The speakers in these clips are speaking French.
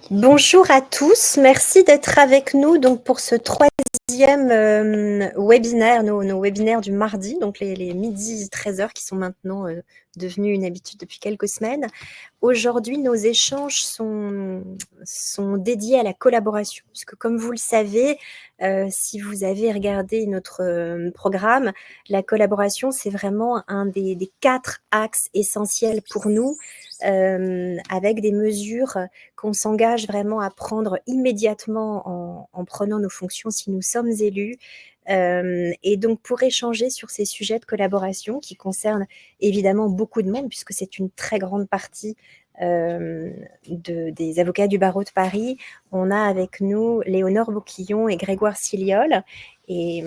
Bonjour à tous, merci d'être avec nous donc pour ce troisième webinaire, nos webinaires du mardi, donc les midi 13h qui sont maintenant devenus une habitude depuis quelques semaines. Aujourd'hui, nos échanges sont dédiés à la collaboration, puisque comme vous le savez, si vous avez regardé notre programme, la collaboration, c'est vraiment un des 4 axes essentiels pour nous, avec des mesures qu'on s'engage vraiment à prendre immédiatement en prenant nos fonctions si nous sommes élus. Et donc pour échanger sur ces sujets de collaboration qui concernent évidemment beaucoup de monde, puisque c'est une très grande partie des avocats du barreau de Paris, on a avec nous Léonore Bouquillon et Grégoire Siliol. Et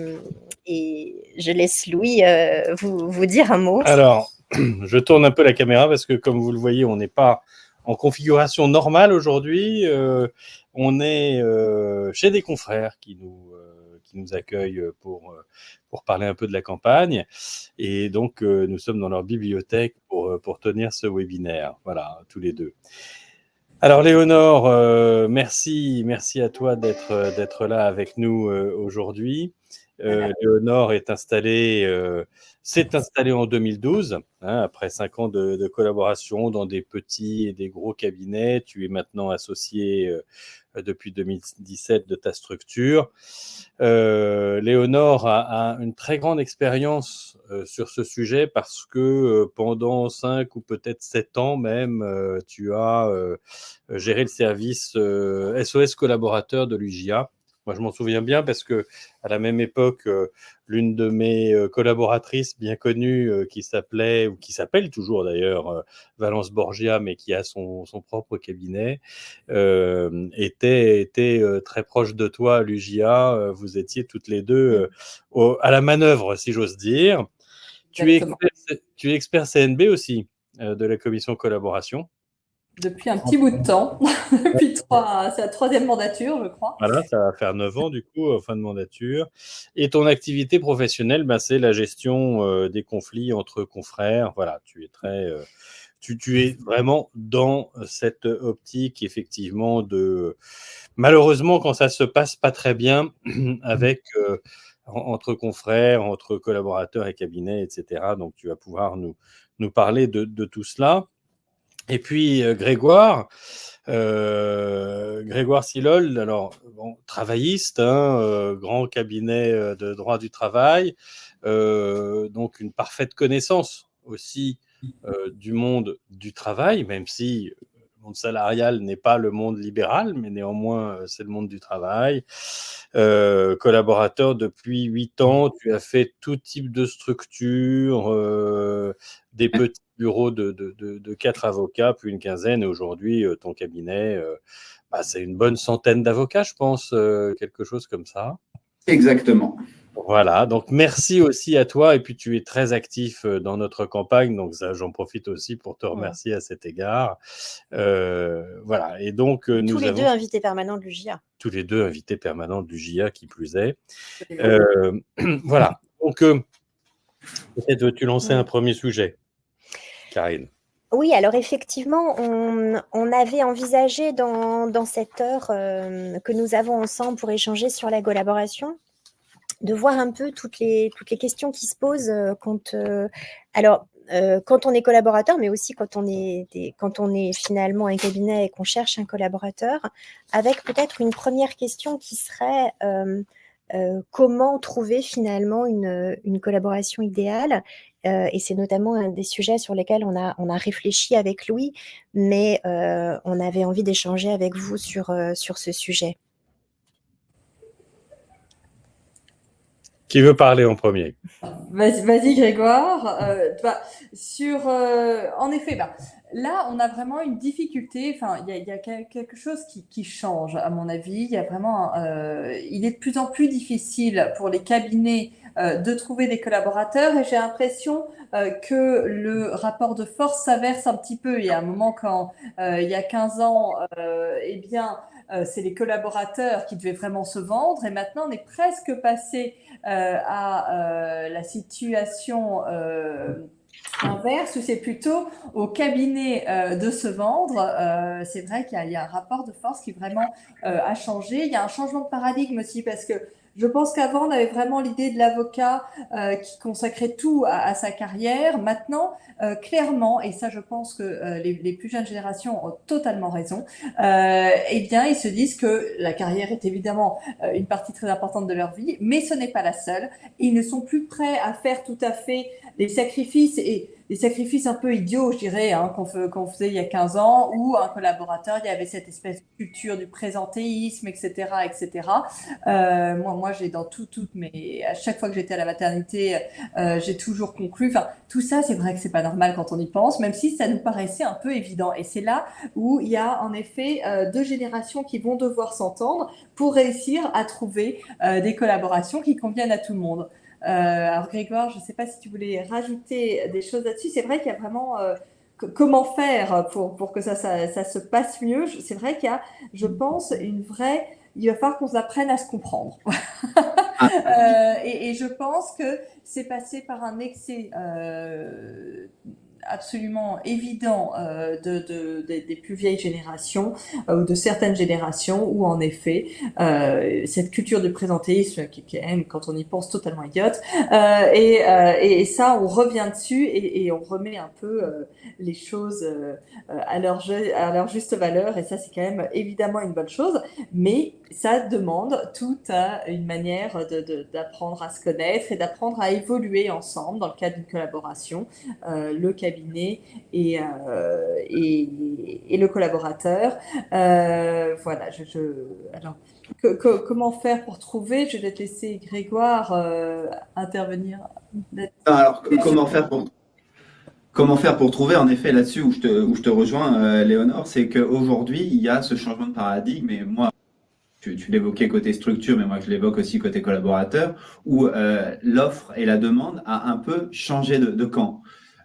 je laisse Louis vous dire un mot. Alors, je tourne un peu la caméra parce que, comme vous le voyez, on n'est pas en configuration normale aujourd'hui. On est chez des confrères qui nous accueillent pour parler un peu de la campagne. Et donc, nous sommes dans leur bibliothèque pour tenir ce webinaire. Voilà, tous les deux. Alors, Léonore, merci à toi d'être là avec nous aujourd'hui. Léonore s'est installée en 2012, après 5 ans de collaboration dans des petits et des gros cabinets. Tu es maintenant associée depuis 2017 de ta structure. Léonore a une très grande expérience sur ce sujet parce que pendant 5 ou peut-être 7 ans même, tu as géré le service SOS collaborateur de l'UJA. Moi, je m'en souviens bien parce que à la même époque, l'une de mes collaboratrices bien connues qui s'appelait, ou qui s'appelle toujours d'ailleurs, Valence Borgia, mais qui a son propre cabinet, était très proche de toi à l'UJA. Vous étiez toutes les deux à la manœuvre, si j'ose dire. Tu es expert CNB aussi, de la commission collaboration. Depuis un petit bout de temps, c'est la troisième mandature, je crois. Voilà, ça va faire 9 ans du coup, fin de mandature. Et ton activité professionnelle, c'est la gestion des conflits entre confrères. Voilà, tu es vraiment dans cette optique, effectivement, malheureusement, quand ça se passe pas très bien avec entre confrères, entre collaborateurs et cabinets, etc. Donc, tu vas pouvoir nous parler de tout cela. Et puis Grégoire Silol, alors travailliste, grand cabinet de droit du travail, donc une parfaite connaissance aussi du monde du travail, même si le monde salarial n'est pas le monde libéral, mais néanmoins c'est le monde du travail. Collaborateur depuis 8 ans, tu as fait tout type de structure, des petits bureaux de 4 avocats, puis une quinzaine, et aujourd'hui ton cabinet, c'est une bonne centaine d'avocats, je pense, quelque chose comme ça. Exactement. Voilà, donc merci aussi à toi, et puis tu es très actif dans notre campagne, donc ça, j'en profite aussi pour te remercier à cet égard. Voilà, et donc tous les deux invités permanents de l'UJA. Tous les deux invités permanents de l'UJA, qui plus est. Voilà, donc peut-être veux-tu lancer un premier sujet, Karine? Oui, alors effectivement, on avait envisagé dans cette heure que nous avons ensemble pour échanger sur la collaboration, de voir un peu toutes les questions qui se posent quand on est collaborateur, mais aussi quand on est finalement un cabinet et qu'on cherche un collaborateur, avec peut-être une première question qui serait comment trouver finalement une collaboration idéale. Et c'est notamment un des sujets sur lesquels on a réfléchi avec Louis, mais on avait envie d'échanger avec vous sur ce sujet. Qui veut parler en premier? Vas-y Grégoire. En effet, là, on a vraiment une difficulté. Enfin, il y a quelque chose qui change, à mon avis. Il y a vraiment, il est de plus en plus difficile pour les cabinets de trouver des collaborateurs, et j'ai l'impression que le rapport de force s'inverse un petit peu. Il y a un moment, quand il y a 15 ans, c'est les collaborateurs qui devaient vraiment se vendre, et maintenant on est presque passé à la situation inverse, ou c'est plutôt au cabinet de se vendre? C'est vrai qu'il y a un rapport de force qui vraiment a changé. Il y a un changement de paradigme aussi parce que je pense qu'avant, on avait vraiment l'idée de l'avocat qui consacrait tout à sa carrière. Maintenant, clairement, et ça je pense que les plus jeunes générations ont totalement raison, eh bien ils se disent que la carrière est évidemment une partie très importante de leur vie, mais ce n'est pas la seule. Ils ne sont plus prêts à faire tout à fait les sacrifices, et des sacrifices un peu idiots, je dirais, hein, qu'on faisait il y a 15 ans, où un collaborateur, il y avait cette espèce de culture du présentéisme, etc., etc. Moi, j'ai dans à chaque fois que j'étais à la maternité, j'ai toujours conclu, enfin, tout ça, c'est vrai que c'est pas normal quand on y pense, même si ça nous paraissait un peu évident. Et c'est là où il y a en effet deux générations qui vont devoir s'entendre pour réussir à trouver des collaborations qui conviennent à tout le monde. Alors Grégoire, je ne sais pas si tu voulais rajouter des choses là-dessus. C'est vrai qu'il y a vraiment comment faire pour que ça se passe mieux. C'est vrai qu'il y a, je pense, il va falloir qu'on apprenne à se comprendre. Et je pense que c'est passé par un excès absolument évident des plus vieilles générations ou de certaines générations où en effet cette culture du présentéisme qui est, quand on y pense, totalement idiote, et ça on revient dessus et on remet un peu les choses à leur juste valeur, et ça c'est quand même évidemment une bonne chose, mais ça demande toute une manière d'apprendre à se connaître et d'apprendre à évoluer ensemble dans le cadre d'une collaboration, le cabinet et le collaborateur. Voilà. Alors, comment faire pour trouver? Je vais te laisser Grégoire intervenir. Alors, comment faire pour trouver, en effet, là-dessus où je te rejoins, Léonore, c'est qu'aujourd'hui, il y a ce changement de paradigme, et moi, tu l'évoquais côté structure, mais moi je l'évoque aussi côté collaborateur, où l'offre et la demande a un peu changé de camp.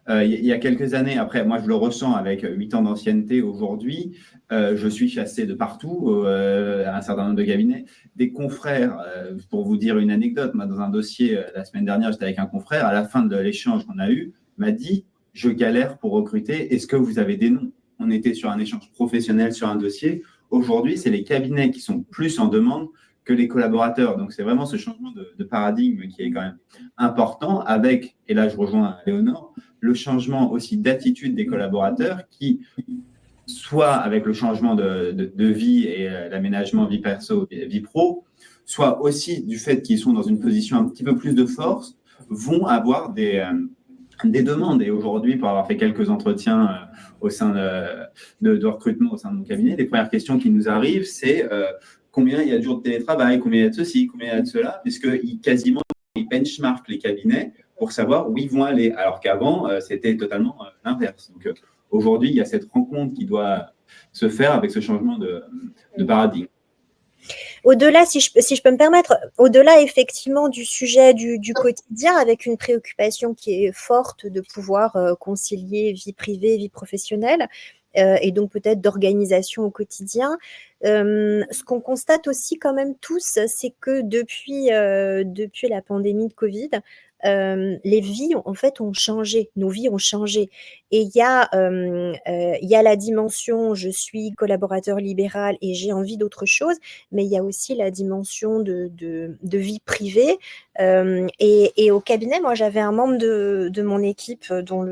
Il y a quelques années, après, moi je le ressens avec 8 ans d'ancienneté aujourd'hui, je suis chassé de partout, à un certain nombre de cabinets. Des confrères, pour vous dire une anecdote, moi dans un dossier, la semaine dernière, j'étais avec un confrère, à la fin de l'échange qu'on a eu, m'a dit, je galère pour recruter, est-ce que vous avez des noms? On était sur un échange professionnel sur un dossier. Aujourd'hui, c'est les cabinets qui sont plus en demande que les collaborateurs. Donc, c'est vraiment ce changement de paradigme qui est quand même important avec, et là je rejoins Léonore, le changement aussi d'attitude des collaborateurs qui, soit avec le changement de vie et l'aménagement vie perso et vie pro, soit aussi du fait qu'ils sont dans une position un petit peu plus de force, vont avoir des demandes. Et aujourd'hui, pour avoir fait quelques entretiens au sein de recrutement au sein de mon cabinet, les premières questions qui nous arrivent, c'est combien il y a de jours de télétravail, combien il y a de ceci, combien il y a de cela, puisqu'ils quasiment ils benchmarkent les cabinets pour savoir où ils vont aller, alors qu'avant, c'était totalement l'inverse. Donc aujourd'hui, il y a cette rencontre qui doit se faire avec ce changement de paradigme. Au-delà, si je peux me permettre, au-delà effectivement du sujet du quotidien, avec une préoccupation qui est forte de pouvoir concilier vie privée, vie professionnelle, et donc peut-être d'organisation au quotidien, ce qu'on constate aussi quand même tous, c'est que depuis la pandémie de Covid, les vies en fait ont changé, nos vies ont changé, et il y a la dimension je suis collaborateur libéral et j'ai envie d'autre chose, mais il y a aussi la dimension de vie privée, et au cabinet, moi j'avais un membre de mon équipe dont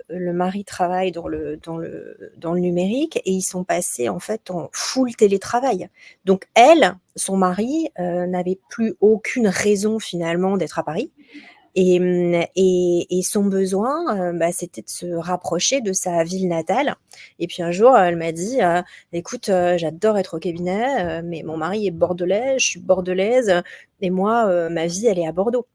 le mari travaille dans le numérique, et ils sont passés en fait en full télétravail. Donc son mari n'avait plus aucune raison finalement d'être à Paris, et son besoin, c'était de se rapprocher de sa ville natale. Et puis un jour, elle m'a dit écoute, j'adore être au cabinet, mais mon mari est bordelais, je suis bordelaise, et moi, ma vie, elle est à Bordeaux.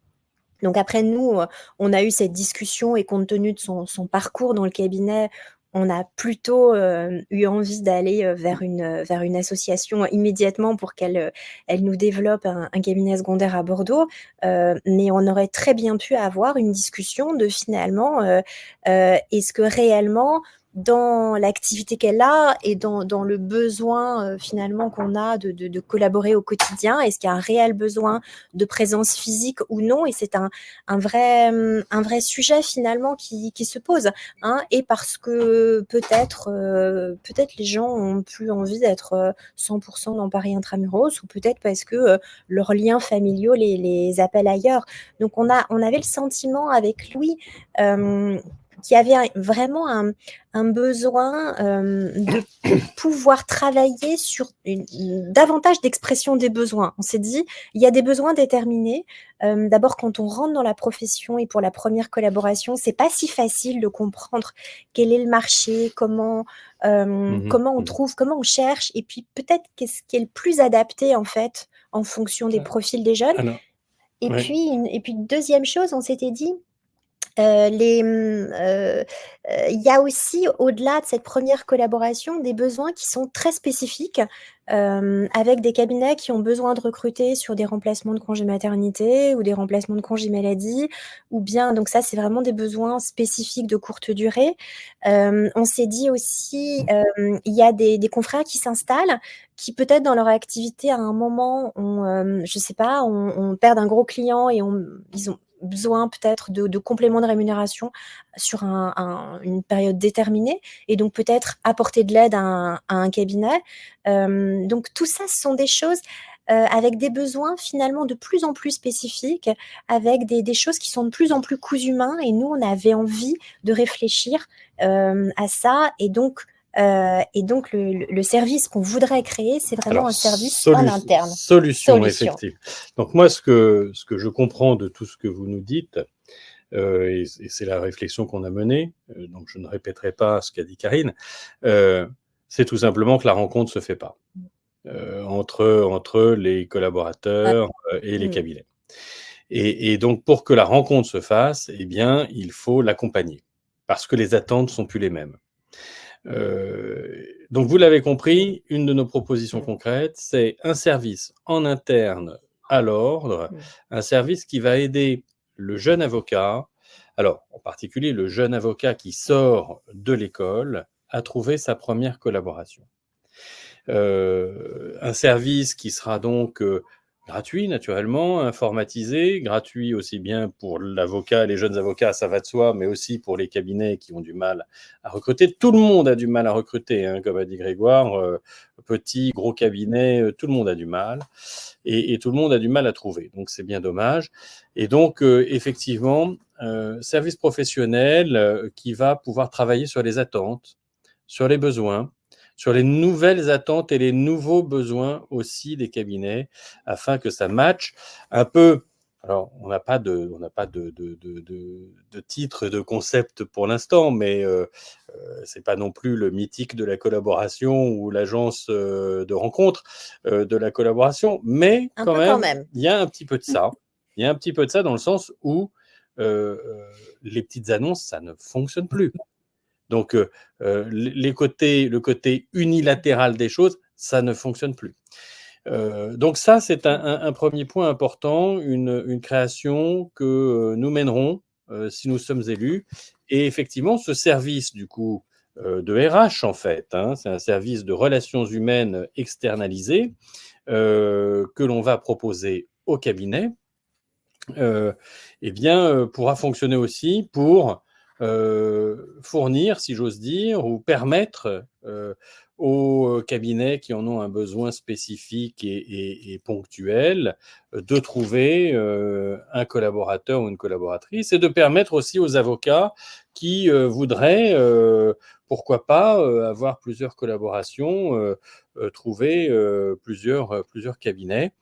Donc après, nous, on a eu cette discussion, et compte tenu de son parcours dans le cabinet, on a plutôt eu envie d'aller vers une association immédiatement pour qu'elle nous développe un cabinet secondaire à Bordeaux. Mais on aurait très bien pu avoir une discussion de finalement, est-ce que réellement dans l'activité qu'elle a et dans le besoin finalement qu'on a de collaborer au quotidien. Est-ce qu'il y a un réel besoin de présence physique ou non? Et c'est un vrai sujet finalement qui se pose, hein, et parce que peut-être les gens ont plus envie d'être 100% dans Paris Intramuros, ou peut-être parce que leurs liens familiaux les appellent ailleurs. Donc on avait le sentiment avec Louis qu'il y avait vraiment un besoin de pouvoir travailler sur davantage d'expression des besoins. On s'est dit, il y a des besoins déterminés. D'abord, quand on rentre dans la profession et pour la première collaboration, c'est pas si facile de comprendre quel est le marché, comment on trouve, comment on cherche, et puis peut-être qu'est-ce qui est le plus adapté en fait en fonction des profils des jeunes. Alors, Et ouais. puis deuxième chose, on s'était dit, il y a aussi, au-delà de cette première collaboration, des besoins qui sont très spécifiques, avec des cabinets qui ont besoin de recruter sur des remplacements de congés maternité ou des remplacements de congés maladie, ou bien, donc ça, c'est vraiment des besoins spécifiques de courte durée. On s'est dit aussi, il y a des confrères qui s'installent, qui peut-être dans leur activité à un moment je sais pas, on perd un gros client et ils ont besoin peut-être de compléments de rémunération sur une période déterminée, et donc peut-être apporter de l'aide à un cabinet. Donc tout ça, ce sont des choses avec des besoins finalement de plus en plus spécifiques, avec des choses qui sont de plus en plus cousu main, et nous, on avait envie de réfléchir à ça, et donc le service qu'on voudrait créer, c'est vraiment un service en interne. Solution, effectivement. Donc moi, ce que je comprends de tout ce que vous nous dites, et c'est la réflexion qu'on a menée, donc je ne répéterai pas ce qu'a dit Karine, c'est tout simplement que la rencontre ne se fait pas entre les collaborateurs et les cabinets. Et donc, pour que la rencontre se fasse, eh bien, il faut l'accompagner, parce que les attentes ne sont plus les mêmes. Donc, vous l'avez compris, une de nos propositions concrètes, c'est un service en interne à l'ordre, un service qui va aider le jeune avocat, alors en particulier le jeune avocat qui sort de l'école, à trouver sa première collaboration. Un service qui sera donc gratuit, naturellement, informatisé, gratuit aussi bien pour l'avocat, les jeunes avocats, ça va de soi, mais aussi pour les cabinets qui ont du mal à recruter. Tout le monde a du mal à recruter, hein, comme a dit Grégoire, petit, gros cabinet, tout le monde a du mal, et tout le monde a du mal à trouver, donc c'est bien dommage. Et donc, effectivement, service professionnel qui va pouvoir travailler sur les attentes, sur les besoins, sur les nouvelles attentes et les nouveaux besoins aussi des cabinets, afin que ça matche un peu. Alors, on n'a pas de titre, de concept pour l'instant, mais c'est pas non plus le mythique de la collaboration ou l'agence de rencontre de la collaboration, mais quand même, il y a un petit peu de ça. Il y a un petit peu de ça dans le sens où les petites annonces, ça ne fonctionne plus. Donc, le côté unilatéral des choses, ça ne fonctionne plus. Donc ça, c'est un premier point important, une création que nous mènerons si nous sommes élus. Et effectivement, ce service, du coup, de RH, en fait, hein, c'est un service de relations humaines externalisé que l'on va proposer au cabinet, pourra fonctionner aussi pour fournir, si j'ose dire, ou permettre aux cabinets qui en ont un besoin spécifique et ponctuel de trouver un collaborateur ou une collaboratrice, et de permettre aussi aux avocats qui voudraient, pourquoi pas, avoir plusieurs collaborations, trouver plusieurs cabinets.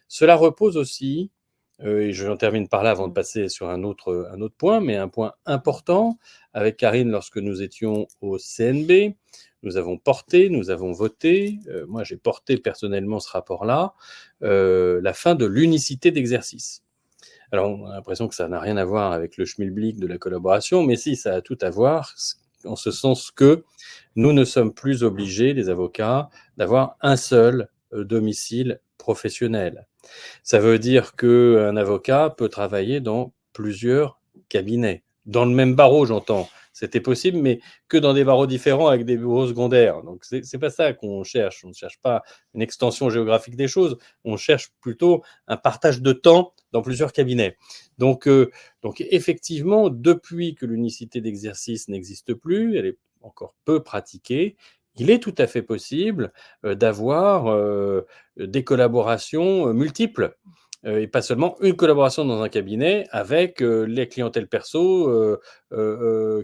Cela repose aussi, et j'en termine par là avant de passer sur un autre point, mais un point important. Avec Karine, lorsque nous étions au CNB, nous avons voté, moi j'ai porté personnellement ce rapport-là, la fin de l'unicité d'exercice. Alors, on a l'impression que ça n'a rien à voir avec le schmilblick de la collaboration, mais si, ça a tout à voir, en ce sens que nous ne sommes plus obligés, les avocats, d'avoir un seul domicile professionnel. Ça veut dire qu'un avocat peut travailler dans plusieurs cabinets, dans le même barreau, j'entends. c'était possible, mais que dans des barreaux différents avec des bureaux secondaires. Donc, c'est pas ça qu'on cherche. On ne cherche pas une extension géographique des choses. On cherche plutôt un partage de temps dans plusieurs cabinets. Donc effectivement, depuis que l'unicité d'exercice n'existe plus, elle est encore peu pratiquée, il est tout à fait possible d'avoir des collaborations multiples. Et pas seulement une collaboration dans un cabinet avec les clientèles perso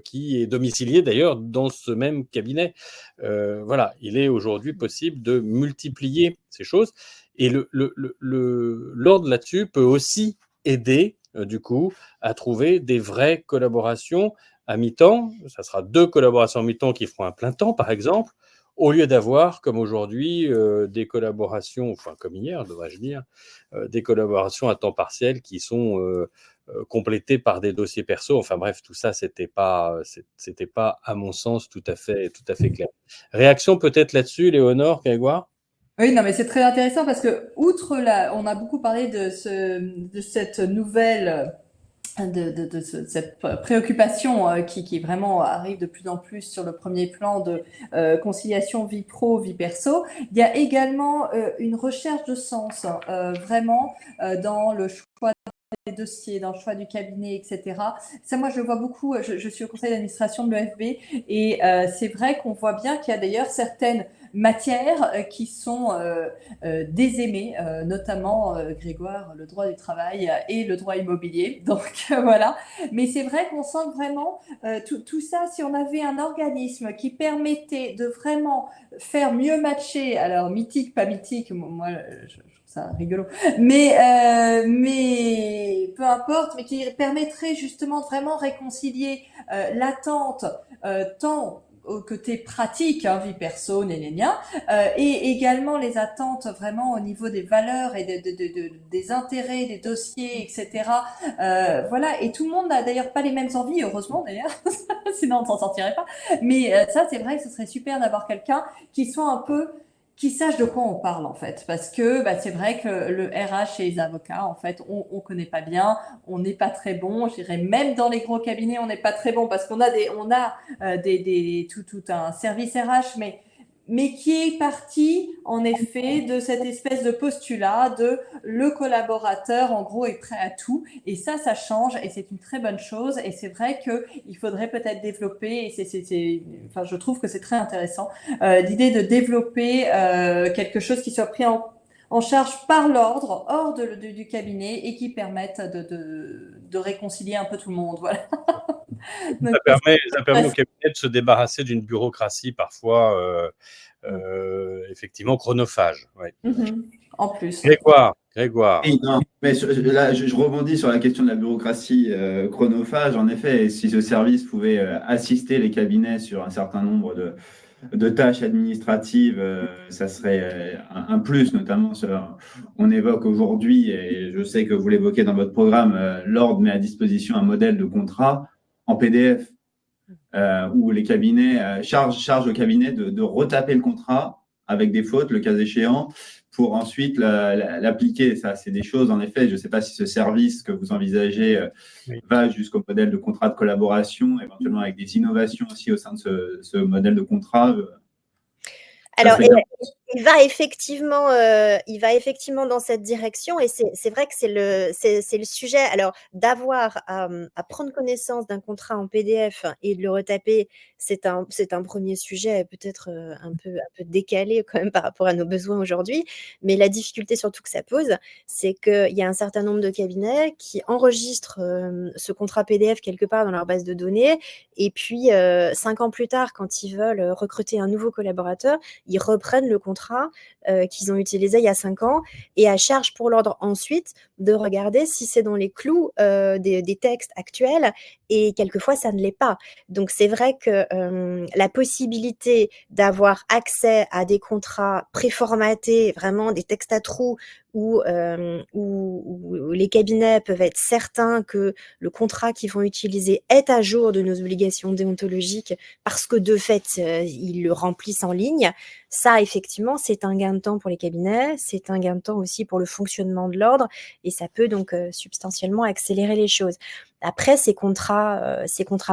qui est domiciliée d'ailleurs dans ce même cabinet. Voilà, il est aujourd'hui possible de multiplier ces choses. Et l'ordre là-dessus peut aussi aider, du coup, à trouver des vraies collaborations à mi-temps. Ça sera 2 collaborations à mi-temps qui feront un plein temps, par exemple, au lieu d'avoir, comme aujourd'hui, des collaborations, enfin comme hier, devrais-je dire, des collaborations à temps partiel qui sont complétées par des dossiers perso. Enfin bref, tout ça, c'était pas, à mon sens, tout à fait clair. Réaction peut-être là-dessus, Léonore, Grégoire? Oui, non, mais c'est très intéressant parce que, on a beaucoup parlé de cette nouvelle, cette préoccupation qui vraiment arrive de plus en plus sur le premier plan de conciliation vie pro, vie perso. Il y a également une recherche de sens, vraiment, dans le choix des dossiers, dans le choix du cabinet, etc. Ça, moi, je le vois beaucoup. Je suis au conseil d'administration de l'EFB et c'est vrai qu'on voit bien qu'il y a d'ailleurs certaines matières qui sont désaimées, notamment, Grégoire, le droit du travail et le droit immobilier. Donc, voilà. Mais c'est vrai qu'on sent vraiment tout ça, si on avait un organisme qui permettait de vraiment faire mieux matcher, alors mythique, pas mythique, moi, je trouve ça rigolo, mais peu importe, mais qui permettrait justement de vraiment réconcilier l'attente tant au côté pratique, hein, vie perso, et également les attentes vraiment au niveau des valeurs et des intérêts, des dossiers, etc. Voilà, et tout le monde n'a d'ailleurs pas les mêmes envies, heureusement d'ailleurs, sinon on ne s'en sortirait pas. Mais ça, c'est vrai que ce serait super d'avoir quelqu'un qui soit un peu qui sache de quoi on parle en fait, parce que c'est vrai que le RH et les avocats, en fait, on connaît pas bien, on n'est pas très bon. Je dirais même dans les gros cabinets, on n'est pas très bon parce qu'on a tout un service RH, mais qui est parti en effet de cette espèce de postulat de le collaborateur en gros est prêt à tout, et ça change et c'est une très bonne chose. Et c'est vrai que il faudrait peut-être développer, et enfin je trouve que c'est très intéressant l'idée de développer quelque chose qui soit pris en charge par l'ordre hors du cabinet et qui permette de réconcilier un peu tout le monde. Voilà. Donc, Ça permet au cabinet de se débarrasser d'une bureaucratie parfois effectivement chronophage. Ouais. En plus. Grégoire. Oui, non, mais là, je rebondis sur la question de la bureaucratie chronophage. En effet, si ce service pouvait assister les cabinets sur un certain nombre de tâches administratives, ça serait un plus, notamment on évoque aujourd'hui, et je sais que vous l'évoquez dans votre programme, l'ordre met à disposition un modèle de contrat en PDF où les cabinets chargent au cabinet de retaper le contrat avec des fautes, le cas échéant, pour ensuite l'appliquer. Ça, c'est des choses, en effet, je ne sais pas si ce service que vous envisagez va jusqu'au modèle de contrat de collaboration, éventuellement avec des innovations aussi au sein de ce modèle de contrat. Alors, il va effectivement dans cette direction, et c'est vrai que c'est le sujet. Alors, d'avoir à prendre connaissance d'un contrat en PDF et de le retaper, c'est un premier sujet peut-être un peu décalé quand même par rapport à nos besoins aujourd'hui. Mais la difficulté surtout que ça pose, c'est qu'il y a un certain nombre de cabinets qui enregistrent ce contrat PDF quelque part dans leur base de données, et puis 5 ans plus tard, quand ils veulent recruter un nouveau collaborateur, ils reprennent le contrat qu'ils ont utilisé il y a 5 ans, et à charge pour l'ordre ensuite de regarder si c'est dans les clous des textes actuels, et quelquefois ça ne l'est pas. Donc c'est vrai que la possibilité d'avoir accès à des contrats préformatés, vraiment des textes à trous, où les cabinets peuvent être certains que le contrat qu'ils vont utiliser est à jour de nos obligations déontologiques parce que de fait ils le remplissent en ligne, ça effectivement c'est un gain de temps pour les cabinets, c'est un gain de temps aussi pour le fonctionnement de l'ordre, et ça peut donc substantiellement accélérer les choses. Après, ces contrats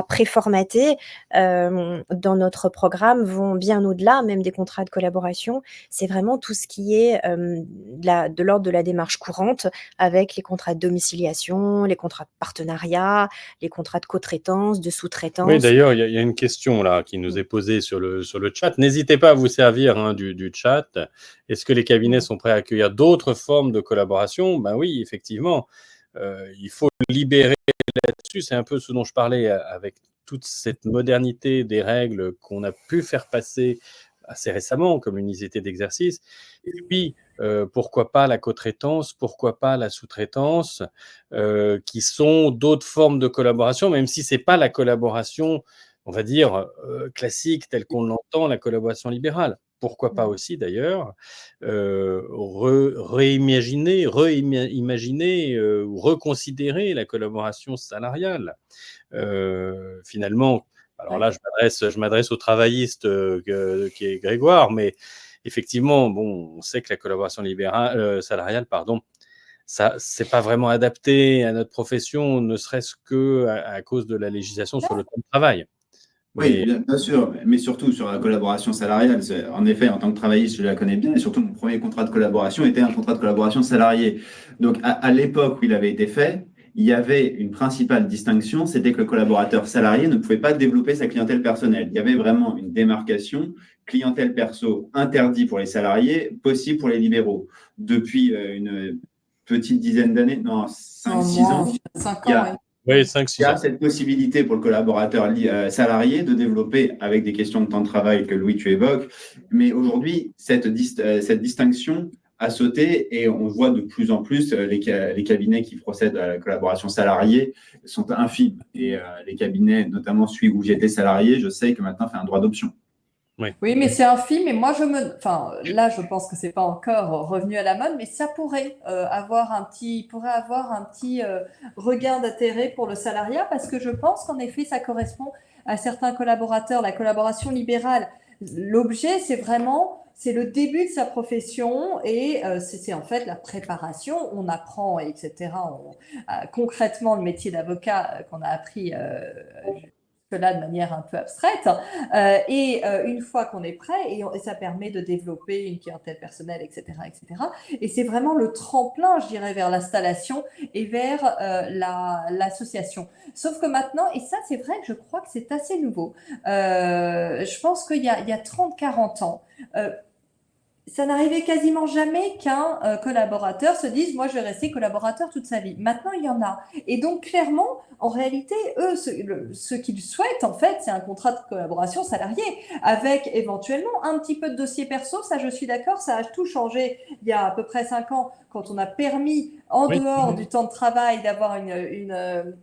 préformatés dans notre programme vont bien au-delà, même des contrats de collaboration. C'est vraiment tout ce qui est de l'ordre de la démarche courante, avec les contrats de domiciliation, les contrats de partenariat, les contrats de co-traitance, de Oui, sous-traitance. d'ailleurs, il y a une question là qui nous est posée sur le chat. N'hésitez pas à vous servir du chat. Est-ce que les cabinets sont prêts à accueillir d'autres formes de collaboration? Ben oui, effectivement. Il faut libérer là-dessus. C'est un peu ce dont je parlais avec toute cette modernité des règles qu'on a pu faire passer assez récemment comme unité d'exercice. Et puis, pourquoi pas la co-traitance, pourquoi pas la sous-traitance, qui sont d'autres formes de collaboration, même si c'est pas la collaboration, on va dire, classique telle qu'on l'entend, la collaboration libérale. Pourquoi pas aussi d'ailleurs réimaginer ou reconsidérer la collaboration salariale. Finalement, alors là, je m'adresse au travailliste qui est Grégoire, mais effectivement, bon, on sait que la collaboration salariale, pardon, ça, c'est pas vraiment adapté à notre profession, ne serait-ce que à cause de la législation sur le temps de travail. Oui, Mais bien sûr, mais surtout sur la collaboration salariale. En effet, en tant que travailliste, je la connais bien, et surtout mon premier contrat de collaboration était un contrat de collaboration salarié. Donc, à l'époque où il avait été fait, il y avait une principale distinction, c'était que le collaborateur salarié ne pouvait pas développer sa clientèle personnelle. Il y avait vraiment une démarcation, clientèle perso interdit pour les salariés, possible pour les libéraux. Depuis une petite dizaine d'années, non, 5-6 ans, 5 il y ans, a oui. oui, il y 5-6 a ans. cette possibilité pour le collaborateur salarié de développer avec des questions de temps de travail que Louis, tu évoques. Mais aujourd'hui, cette distinction a sauté et on voit de plus en plus les cabinets qui procèdent à la collaboration salariée sont infimes. Et les cabinets, notamment celui où j'étais salarié, je sais que maintenant fait un droit d'option. Oui, mais c'est un film et moi enfin là je pense que c'est pas encore revenu à la mode, mais ça pourrait avoir un petit regain d'intérêt pour le salariat parce que je pense qu'en effet ça correspond à certains collaborateurs. La collaboration libérale, l'objet c'est le début de sa profession et c'est en fait la préparation. On apprend etc. Concrètement le métier d'avocat qu'on a appris là de manière un peu abstraite. Une fois qu'on est prêt, et ça permet de développer une clientèle personnelle, etc., etc. Et c'est vraiment le tremplin, je dirais, vers l'installation et vers l'association. Sauf que maintenant, et ça c'est vrai que je crois que c'est assez nouveau, je pense qu'il y a 30-40 ans, ça n'arrivait quasiment jamais qu'un collaborateur se dise « moi, je vais rester collaborateur toute sa vie ». Maintenant, il y en a. Et donc, clairement, en réalité, eux, ce qu'ils souhaitent, en fait, c'est un contrat de collaboration salarié avec éventuellement un petit peu de dossier perso. Ça, je suis d'accord, ça a tout changé il y a à peu près 5 ans quand on a permis, en dehors du temps de travail, d'avoir une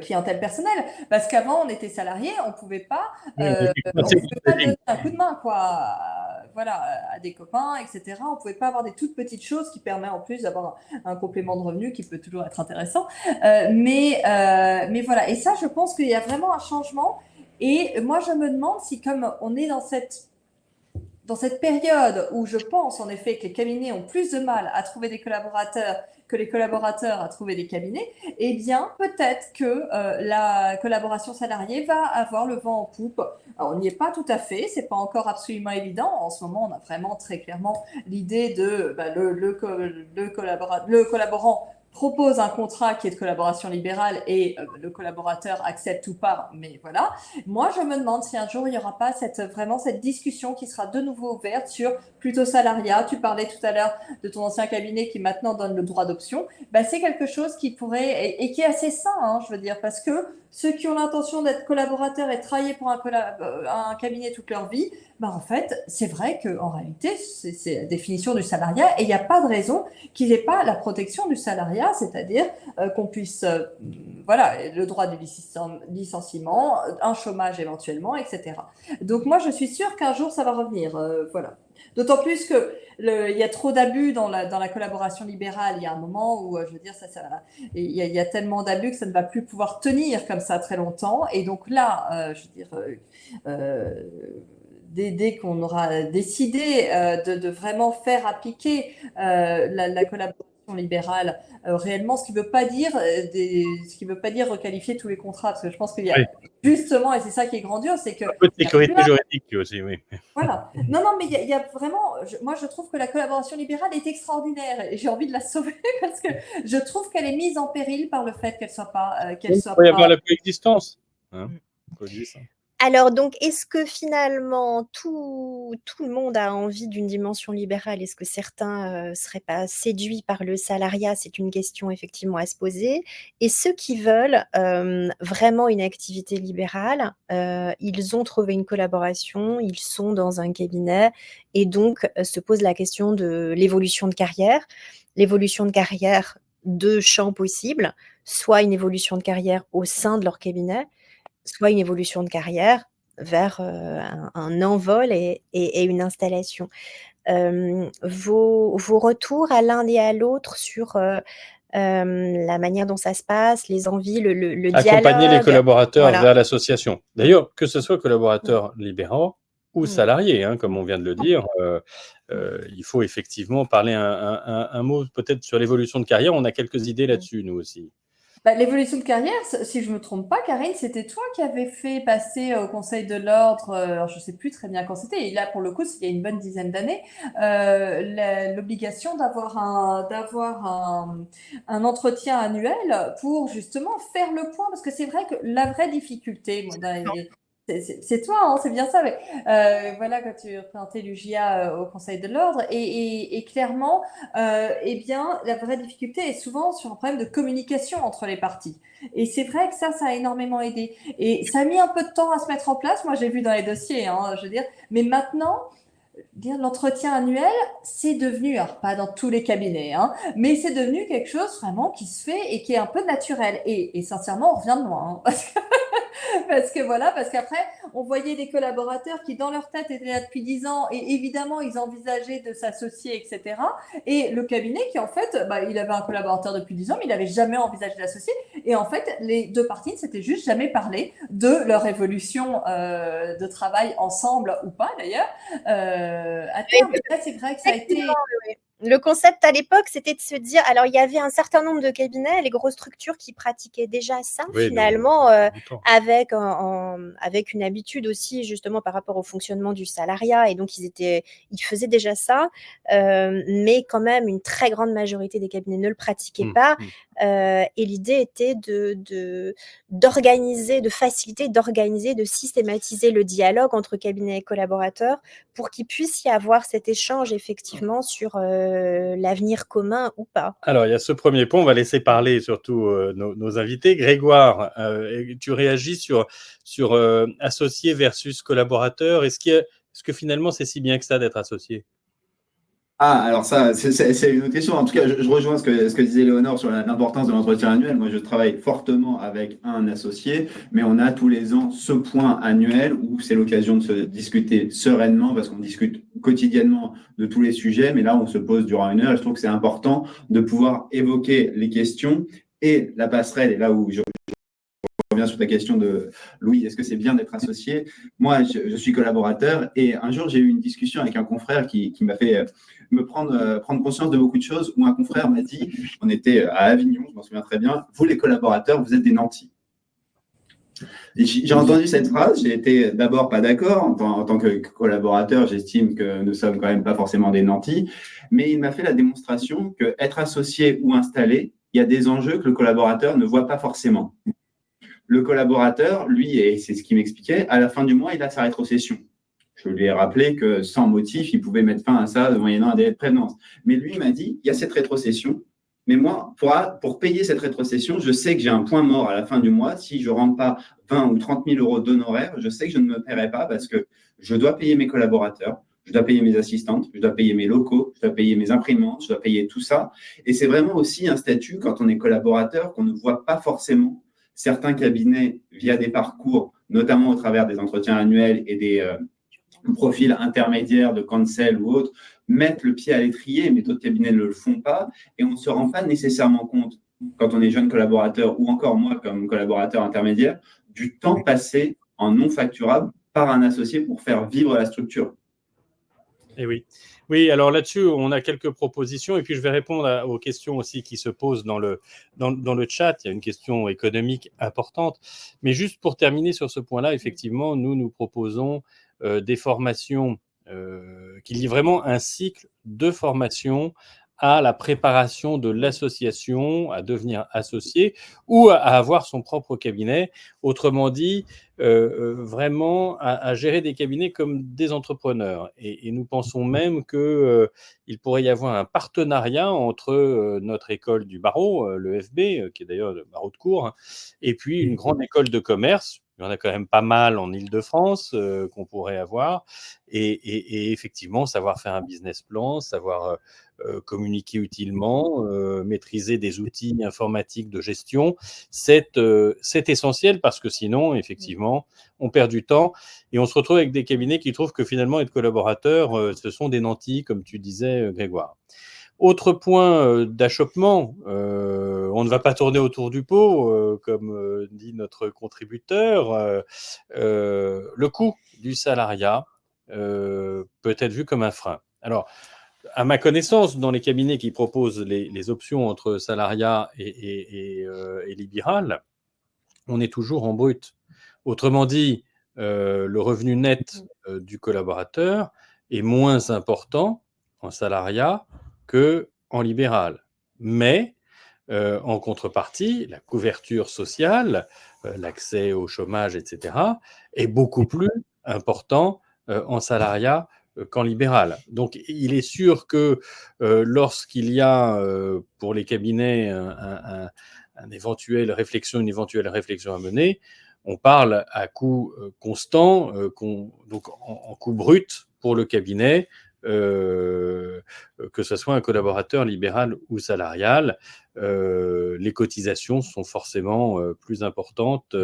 clientèle personnelle, parce qu'avant on était salarié, on pouvait pas donner un coup de main quoi, voilà, à des copains, etc. On pouvait pas avoir des toutes petites choses qui permettent en plus d'avoir un complément de revenu qui peut toujours être intéressant, mais voilà, et ça je pense qu'il y a vraiment un changement, et moi je me demande si comme on est dans cette période où je pense en effet que les cabinets ont plus de mal à trouver des collaborateurs que les collaborateurs à trouver des cabinets, eh bien peut-être que la collaboration salariée va avoir le vent en poupe. Alors, on n'y est pas tout à fait, c'est pas encore absolument évident. En ce moment, on a vraiment très clairement l'idée de le collaborant propose un contrat qui est de collaboration libérale et le collaborateur accepte ou pas, mais voilà. Moi, je me demande si un jour, il n'y aura pas vraiment cette discussion qui sera de nouveau ouverte sur plutôt salariat. Tu parlais tout à l'heure de ton ancien cabinet qui maintenant donne le droit d'option. Ben, c'est quelque chose qui pourrait, et qui est assez sain, hein, je veux dire, parce que ceux qui ont l'intention d'être collaborateurs et travailler pour un cabinet toute leur vie, ben, en fait, c'est vrai qu'en réalité, c'est la définition du salariat et il n'y a pas de raison qu'il n'y ait pas la protection du salariat, c'est-à-dire qu'on puisse, voilà, le droit du licenciement, un chômage éventuellement, etc. Donc moi, je suis sûre qu'un jour, ça va revenir, voilà. D'autant plus que il y a trop d'abus dans la collaboration libérale. Il y a un moment où, je veux dire, il y a tellement d'abus que ça ne va plus pouvoir tenir comme ça très longtemps. Et donc là, je veux dire, dès qu'on aura décidé de vraiment faire appliquer la collaboration libérale réellement, ce qui veut pas dire requalifier tous les contrats, parce que je pense qu'il y a Oui. justement, et c'est ça qui est grandiose, c'est que Un peu de sécurité juridique aussi, oui. voilà. Non, mais il y a vraiment, moi je trouve que la collaboration libérale est extraordinaire et j'ai envie de la sauver parce que je trouve qu'elle est mise en péril par le fait qu'elle soit pas, Il peut y avoir la coexistence. Coexistence. Alors, donc, est-ce que finalement tout le monde a envie d'une dimension libérale? Est-ce que certains ne seraient pas séduits par le salariat? C'est une question effectivement à se poser. Et ceux qui veulent vraiment une activité libérale, ils ont trouvé une collaboration, ils sont dans un cabinet et donc se pose la question de l'évolution de carrière. L'évolution de carrière, deux champs possibles, soit une évolution de carrière au sein de leur cabinet, soit une évolution de carrière vers un envol et une installation. Vos retours à l'un et à l'autre sur la manière dont ça se passe, les envies, le dialogue. Accompagner les collaborateurs Voilà. vers l'association. D'ailleurs, que ce soit collaborateurs libéraux ou salariés, comme on vient de le dire, il faut effectivement parler un mot peut-être sur l'évolution de carrière. On a quelques idées là-dessus, nous aussi. L'évolution de carrière, si je me trompe pas, Karine, c'était toi qui avais fait passer au Conseil de l'Ordre, alors je sais plus très bien quand c'était, et là pour le coup, il y a une bonne dizaine d'années, l'obligation d'avoir un entretien annuel pour justement faire le point, parce que c'est vrai que la vraie difficulté, c'est toi, hein, c'est bien ça. Mais, voilà, quand tu représentais l'UJA au Conseil de l'Ordre, et clairement, eh bien, la vraie difficulté est souvent sur un problème de communication entre les parties. Et c'est vrai que ça a énormément aidé. Et ça a mis un peu de temps à se mettre en place. Moi, j'ai vu dans les dossiers, je veux dire. Mais maintenant, l'entretien annuel, c'est devenu, alors pas dans tous les cabinets, mais c'est devenu quelque chose vraiment qui se fait et qui est un peu naturel. Et sincèrement, on revient de loin. Parce qu'après, on voyait des collaborateurs qui, dans leur tête, étaient là depuis 10 ans et évidemment, ils envisageaient de s'associer, etc. Et le cabinet qui, en fait, il avait un collaborateur depuis 10 ans, mais il n'avait jamais envisagé d'associer. Et en fait, les deux parties ne s'étaient juste jamais parlé de leur évolution de travail ensemble ou pas, d'ailleurs, à terme. Et là, c'est vrai que ça a été... Le concept à l'époque, c'était de se dire, alors il y avait un certain nombre de cabinets, les grosses structures qui pratiquaient déjà ça, finalement, avec une habitude aussi justement par rapport au fonctionnement du salariat, et donc ils faisaient déjà ça, mais quand même une très grande majorité des cabinets ne le pratiquaient pas, et l'idée était d'organiser, de faciliter, d'organiser, de systématiser le dialogue entre cabinets et collaborateurs pour qu'il puisse y avoir cet échange effectivement sur l'avenir commun ou pas. Alors, il y a ce premier point, on va laisser parler surtout nos invités. Grégoire, tu réagis sur associé versus collaborateur. Est-ce que finalement, c'est si bien que ça d'être associé? Alors ça, c'est une autre question. En tout cas, je rejoins ce que disait Léonore sur l'importance de l'entretien annuel. Moi, je travaille fortement avec un associé, mais on a tous les ans ce point annuel où c'est l'occasion de se discuter sereinement parce qu'on discute quotidiennement de tous les sujets, mais là, on se pose durant une heure et je trouve que c'est important de pouvoir évoquer les questions et la passerelle. Et là où je reviens sur ta question de Louis, est-ce que c'est bien d'être associé? Moi, je suis collaborateur et un jour, j'ai eu une discussion avec un confrère qui m'a fait me prendre conscience de beaucoup de choses, où un confrère m'a dit, on était à Avignon, je m'en souviens très bien, vous les collaborateurs, vous êtes des nantis. J'ai entendu cette phrase, j'ai été d'abord pas d'accord. En tant que collaborateur, j'estime que nous sommes quand même pas forcément des nantis, mais il m'a fait la démonstration que être associé ou installé, il y a des enjeux que le collaborateur ne voit pas forcément. Le collaborateur, lui, et c'est ce qu'il m'expliquait, à la fin du mois, il a sa rétrocession. Je lui ai rappelé que sans motif, il pouvait mettre fin à ça moyennant un délai de prévenance. Mais lui, il m'a dit, il y a cette rétrocession, mais moi, pour payer cette rétrocession, je sais que j'ai un point mort à la fin du mois. Si je ne rentre pas 20 ou 30 000 euros d'honoraires, je sais que je ne me paierai pas parce que je dois payer mes collaborateurs, je dois payer mes assistantes, je dois payer mes locaux, je dois payer mes imprimantes, je dois payer tout ça. Et c'est vraiment aussi un statut, quand on est collaborateur, qu'on ne voit pas forcément. Certains cabinets, via des parcours, notamment au travers des entretiens annuels et des profils intermédiaires de cancel ou autres, mettent le pied à l'étrier, mais d'autres cabinets ne le font pas. Et on ne se rend pas nécessairement compte, quand on est jeune collaborateur ou encore moi comme collaborateur intermédiaire, du temps passé en non facturable par un associé pour faire vivre la structure. Et oui. Oui, alors là-dessus, on a quelques propositions, et puis je vais répondre aux questions aussi qui se posent dans le chat. Il y a une question économique importante. Mais juste pour terminer sur ce point-là, effectivement, nous proposons des formations, qu'il y ait vraiment un cycle de formation à la préparation de l'association, à devenir associé ou à avoir son propre cabinet. Autrement dit, vraiment à gérer des cabinets comme des entrepreneurs. Et nous pensons même qu'il pourrait y avoir un partenariat entre notre école du barreau, le FB, qui est d'ailleurs le barreau de Cours, hein, et puis une grande école de commerce. Il y en a quand même pas mal en Île-de-France qu'on pourrait avoir. Et effectivement, savoir faire un business plan, savoir communiquer utilement, maîtriser des outils informatiques de gestion, c'est essentiel, parce que sinon, effectivement, on perd du temps et on se retrouve avec des cabinets qui trouvent que finalement être collaborateur, ce sont des nantis, comme tu disais, Grégoire. Autre point d'achoppement, on ne va pas tourner autour du pot, comme dit notre contributeur. Le coût du salariat peut être vu comme un frein. Alors, à ma connaissance, dans les cabinets qui proposent les options entre salariat et libéral, on est toujours en brut. Autrement dit, le revenu net du collaborateur est moins important en salariat qu'en libéral. Mais en contrepartie, la couverture sociale, l'accès au chômage, etc., est beaucoup plus important en salariat qu'en libéral. Donc, il est sûr que lorsqu'il y a pour les cabinets une éventuelle réflexion à mener, on parle à coût constant, donc en coût brut pour le cabinet, que ce soit un collaborateur libéral ou salarial. Les cotisations sont forcément plus importantes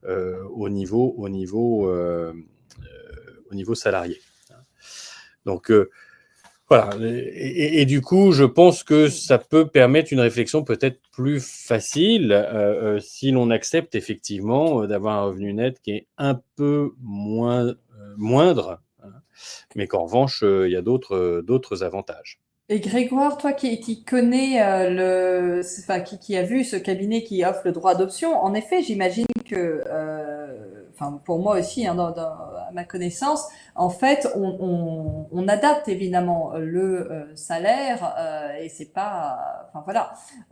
au niveau salarié. Donc voilà. Et du coup, je pense que ça peut permettre une réflexion peut-être plus facile si l'on accepte effectivement d'avoir un revenu net qui est un peu moindre, hein, mais qu'en revanche, il y a d'autres avantages. Et Grégoire, toi qui connais qui a vu ce cabinet qui offre le droit d'option, en effet, j'imagine que, pour moi aussi, hein, à ma connaissance, en fait, on adapte évidemment le salaire et c'est pas,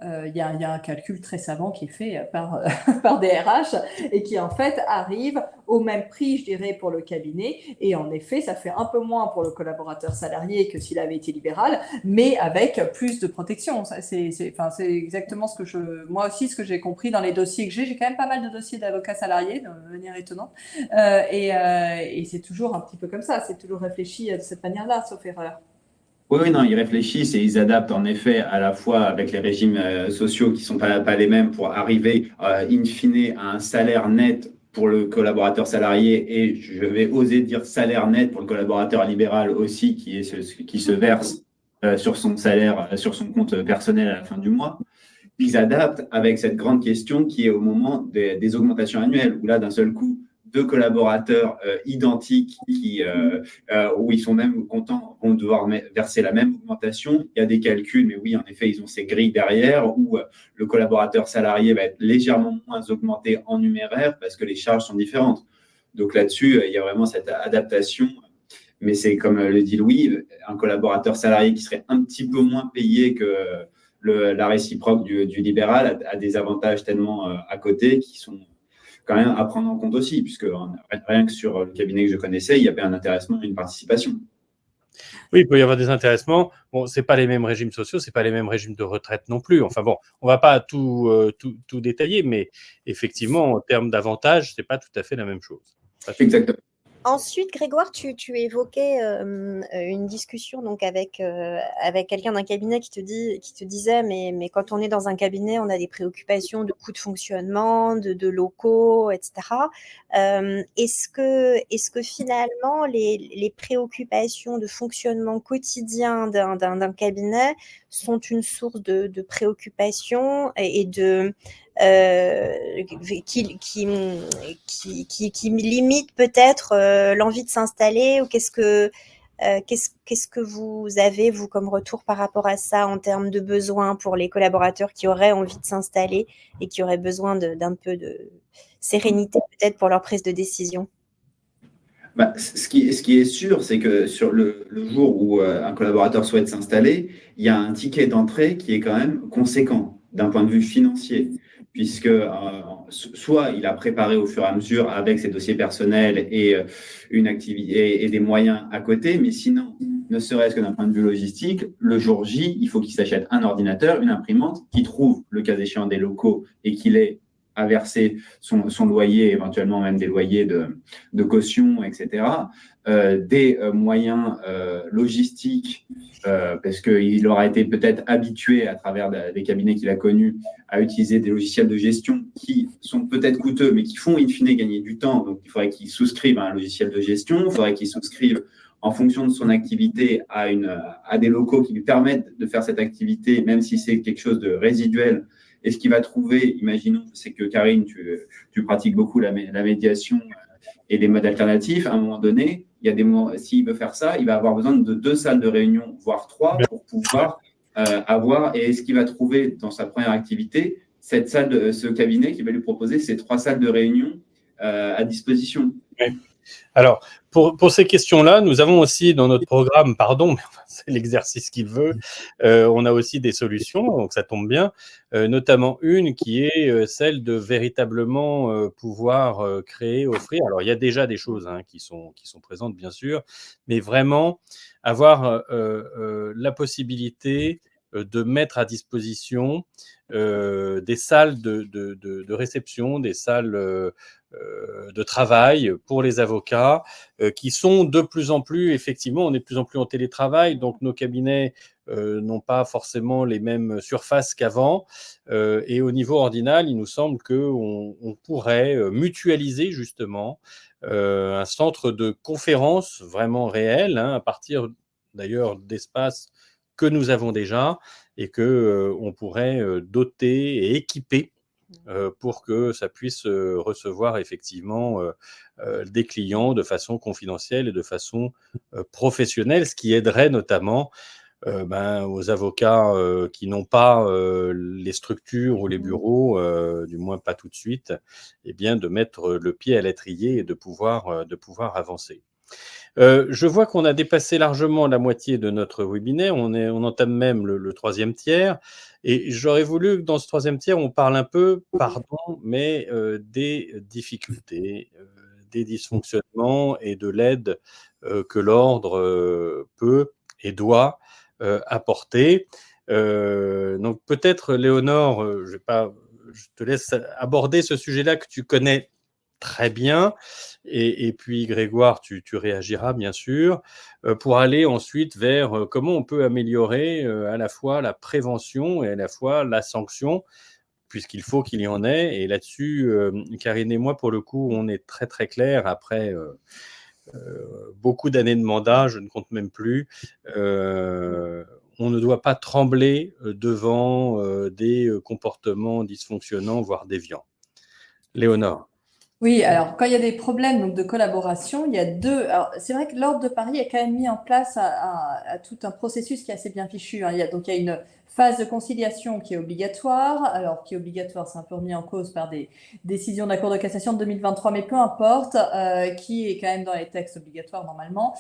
il y a un calcul très savant qui est fait par par des RH et qui en fait arrive au même prix, je dirais, pour le cabinet. Et en effet, ça fait un peu moins pour le collaborateur salarié que s'il avait été libéral, mais avec plus de protection. C'est exactement moi aussi, ce que j'ai compris dans les dossiers que j'ai. J'ai quand même pas mal de dossiers d'avocats salariés, de manière étonnante. Et c'est toujours un petit peu comme ça. C'est toujours réfléchi de cette manière-là, sauf erreur. Oui, non, ils réfléchissent et ils adaptent en effet à la fois avec les régimes sociaux qui sont pas les mêmes pour arriver in fine à un salaire net pour le collaborateur salarié et je vais oser dire salaire net pour le collaborateur libéral aussi qui se verse sur son salaire, sur son compte personnel à la fin du mois. Ils adaptent avec cette grande question qui est au moment des augmentations annuelles où là, d'un seul coup, deux collaborateurs identiques où ils sont même contents vont devoir verser la même augmentation. Il y a des calculs, mais oui, en effet, ils ont ces grilles derrière où le collaborateur salarié va être légèrement moins augmenté en numéraire parce que les charges sont différentes. Donc là-dessus, il y a vraiment cette adaptation. Mais c'est comme le dit Louis, un collaborateur salarié qui serait un petit peu moins payé que la réciproque du libéral a des avantages tellement à côté qui sont quand même à prendre en compte aussi, puisque rien que sur le cabinet que je connaissais, il y avait un intéressement et une participation. Oui, il peut y avoir des intéressements. Bon, c'est pas les mêmes régimes sociaux, c'est pas les mêmes régimes de retraite non plus. Enfin bon, on va pas tout détailler, mais effectivement, en termes d'avantages, c'est pas tout à fait la même chose. Exactement. Ensuite, Grégoire, tu évoquais une discussion donc avec quelqu'un d'un cabinet qui te disait mais quand on est dans un cabinet, on a des préoccupations de coûts de fonctionnement, de locaux, etc. Est-ce que finalement les préoccupations de fonctionnement quotidien d'un cabinet sont une source de préoccupation et de qui limite peut-être l'envie de s'installer ou qu'est-ce que Qu'est-ce que vous avez, vous, comme retour par rapport à ça en termes de besoins pour les collaborateurs qui auraient envie de s'installer et qui auraient besoin d'un peu de sérénité peut-être pour leur prise de décision? Bah, ce qui est sûr, c'est que sur le jour où un collaborateur souhaite s'installer, il y a un ticket d'entrée qui est quand même conséquent d'un point de vue financier, puisque soit il a préparé au fur et à mesure avec ses dossiers personnels et une activité et des moyens à côté, mais sinon, ne serait-ce que d'un point de vue logistique, le jour J, il faut qu'il s'achète un ordinateur, une imprimante, qu'il trouve le cas échéant des locaux et qu'il ait à verser son loyer, éventuellement même des loyers de caution, etc., des moyens logistiques, parce qu'il aura été peut-être habitué à travers des cabinets qu'il a connus à utiliser des logiciels de gestion qui sont peut-être coûteux, mais qui font in fine gagner du temps. Donc, il faudrait qu'il souscrive à un logiciel de gestion, il faudrait qu'il souscrive en fonction de son activité à des locaux qui lui permettent de faire cette activité, même si c'est quelque chose de résiduel. Et ce qu'il va trouver, imaginons, c'est que Karine, tu pratiques beaucoup la médiation et des modes alternatifs. À un moment donné, s'il veut faire ça, il va avoir besoin de 2 salles de réunion, voire 3, pour pouvoir avoir. Et ce qu'il va trouver dans sa première activité, ce cabinet qui va lui proposer ces 3 salles de réunion à disposition. Oui. Alors, pour ces questions-là, nous avons aussi dans notre programme, pardon, mais c'est l'exercice qu'il veut, on a aussi des solutions, donc ça tombe bien, notamment une qui est celle de véritablement pouvoir créer, offrir. Alors, il y a déjà des choses qui sont présentes, bien sûr, mais vraiment avoir la possibilité de mettre à disposition des salles de réception, des salles de travail pour les avocats qui sont de plus en plus, effectivement, on est de plus en plus en télétravail, donc nos cabinets n'ont pas forcément les mêmes surfaces qu'avant. Et au niveau ordinal, il nous semble qu'on pourrait mutualiser justement un centre de conférence vraiment réel, à partir d'ailleurs d'espaces que nous avons déjà et qu'on pourrait doter et équiper pour que ça puisse recevoir effectivement des clients de façon confidentielle et de façon professionnelle, ce qui aiderait notamment aux avocats qui n'ont pas les structures ou les bureaux, du moins pas tout de suite, eh bien de mettre le pied à l'étrier et de pouvoir avancer. Je vois qu'on a dépassé largement la moitié de notre webinaire. On entame même le 3e tiers. Et j'aurais voulu que dans ce 3e tiers, on parle un peu, pardon, mais des difficultés, des dysfonctionnements et de l'aide que l'ordre peut et doit apporter. Donc peut-être, Léonore, je te laisse aborder ce sujet-là que tu connais très bien. Et puis, Grégoire, tu réagiras, bien sûr, pour aller ensuite vers comment on peut améliorer à la fois la prévention et à la fois la sanction, puisqu'il faut qu'il y en ait. Et là-dessus, Karine et moi, pour le coup, on est très, très clairs après beaucoup d'années de mandat, je ne compte même plus. On ne doit pas trembler devant des comportements dysfonctionnants, voire déviants. Léonore. Oui, alors quand il y a des problèmes donc, de collaboration, il y a deux. Alors c'est vrai que l'Ordre de Paris a quand même mis en place à tout un processus qui est assez bien fichu. Il y a une phase de conciliation qui est obligatoire. Alors qui est obligatoire, c'est un peu remis en cause par des décisions de la Cour de cassation de 2023, mais peu importe, qui est quand même dans les textes obligatoires normalement.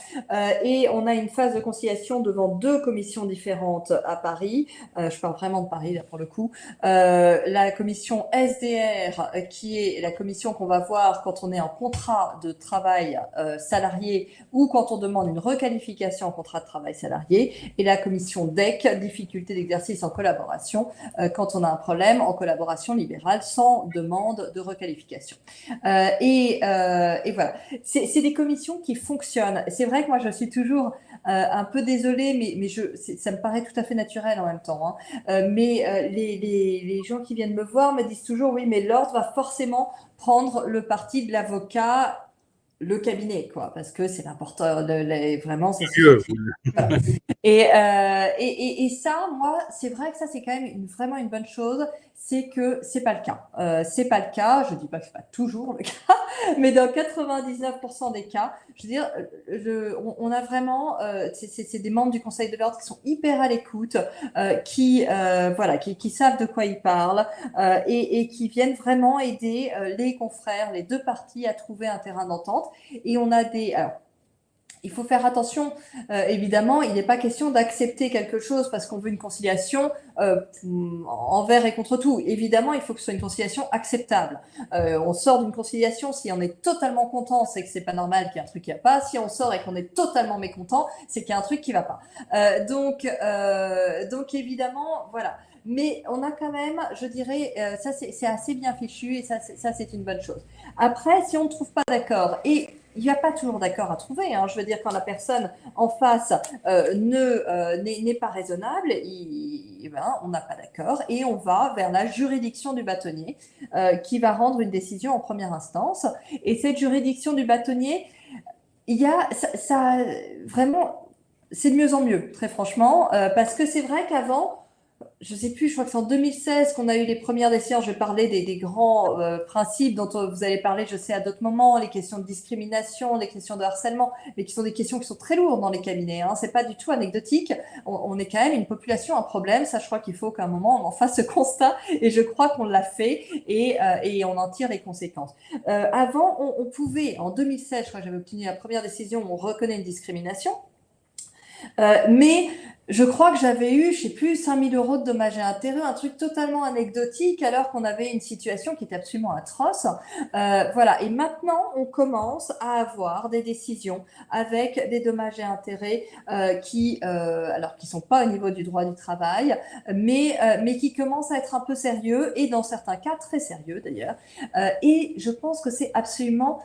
Et on a une phase de conciliation devant 2 commissions différentes à Paris. Je parle vraiment de Paris là pour le coup. La commission SDR, qui est la commission qu'on va voir quand on est en contrat de travail salarié ou quand on demande une requalification en contrat de travail salarié, et la commission DEC, difficulté d'exercice en collaboration, quand on a un problème en collaboration libérale sans demande de requalification. Et voilà, c'est des commissions qui fonctionnent. C'est vrai que moi je suis toujours un peu désolée, mais ça me paraît tout à fait naturel en même temps. Mais les gens qui viennent me voir me disent toujours oui, mais l'ordre va forcément prendre le parti de l'avocat, le cabinet, quoi, parce que c'est l'important, vraiment, c'est Dieu. voilà. Et ça, moi, c'est vrai que ça, c'est quand même vraiment une bonne chose, c'est que c'est pas le cas. C'est pas le cas, je dis pas que c'est pas toujours le cas, mais dans 99% des cas, je veux dire, on a vraiment, c'est des membres du Conseil de l'ordre qui sont hyper à l'écoute, qui savent de quoi ils parlent, et qui viennent vraiment aider les confrères, les deux parties à trouver un terrain d'entente. Et on a alors, il faut faire attention, évidemment, il n'est pas question d'accepter quelque chose parce qu'on veut une conciliation envers et contre tout. Évidemment, il faut que ce soit une conciliation acceptable. On sort d'une conciliation, si on est totalement content, c'est que c'est pas normal, qu'il y a un truc qui va pas. Si on sort et qu'on est totalement mécontent, c'est qu'il y a un truc qui va pas. Donc évidemment, voilà. Mais on a quand même, je dirais, ça c'est assez bien fichu et ça c'est une bonne chose. Après, si on ne trouve pas d'accord, et il n'y a pas toujours d'accord à trouver, hein, je veux dire, quand la personne en face n'est pas raisonnable, on n'a pas d'accord et on va vers la juridiction du bâtonnier qui va rendre une décision en première instance. Et cette juridiction du bâtonnier, il y a ça vraiment, c'est de mieux en mieux, très franchement, parce que c'est vrai qu'avant, je sais plus, je crois que c'est en 2016 qu'on a eu les premières décisions. Je vais parler des grands principes dont vous allez parler, je sais, à d'autres moments, les questions de discrimination, les questions de harcèlement, mais qui sont des questions qui sont très lourdes dans les cabinets. Hein. C'est pas du tout anecdotique. On est quand même une population, un problème. Ça, je crois qu'il faut qu'à un moment, on en fasse ce constat. Et je crois qu'on l'a fait et on en tire les conséquences. Avant, on pouvait, en 2016, je crois que j'avais obtenu la première décision où on reconnaît une discrimination. Mais je crois que j'avais eu, je sais plus, 5 000 € de dommages et intérêts, un truc totalement anecdotique, alors qu'on avait une situation qui était absolument atroce. Voilà. Et maintenant, on commence à avoir des décisions avec des dommages et intérêts qui sont pas au niveau du droit du travail, mais qui commencent à être un peu sérieux et dans certains cas très sérieux d'ailleurs. Et je pense que c'est absolument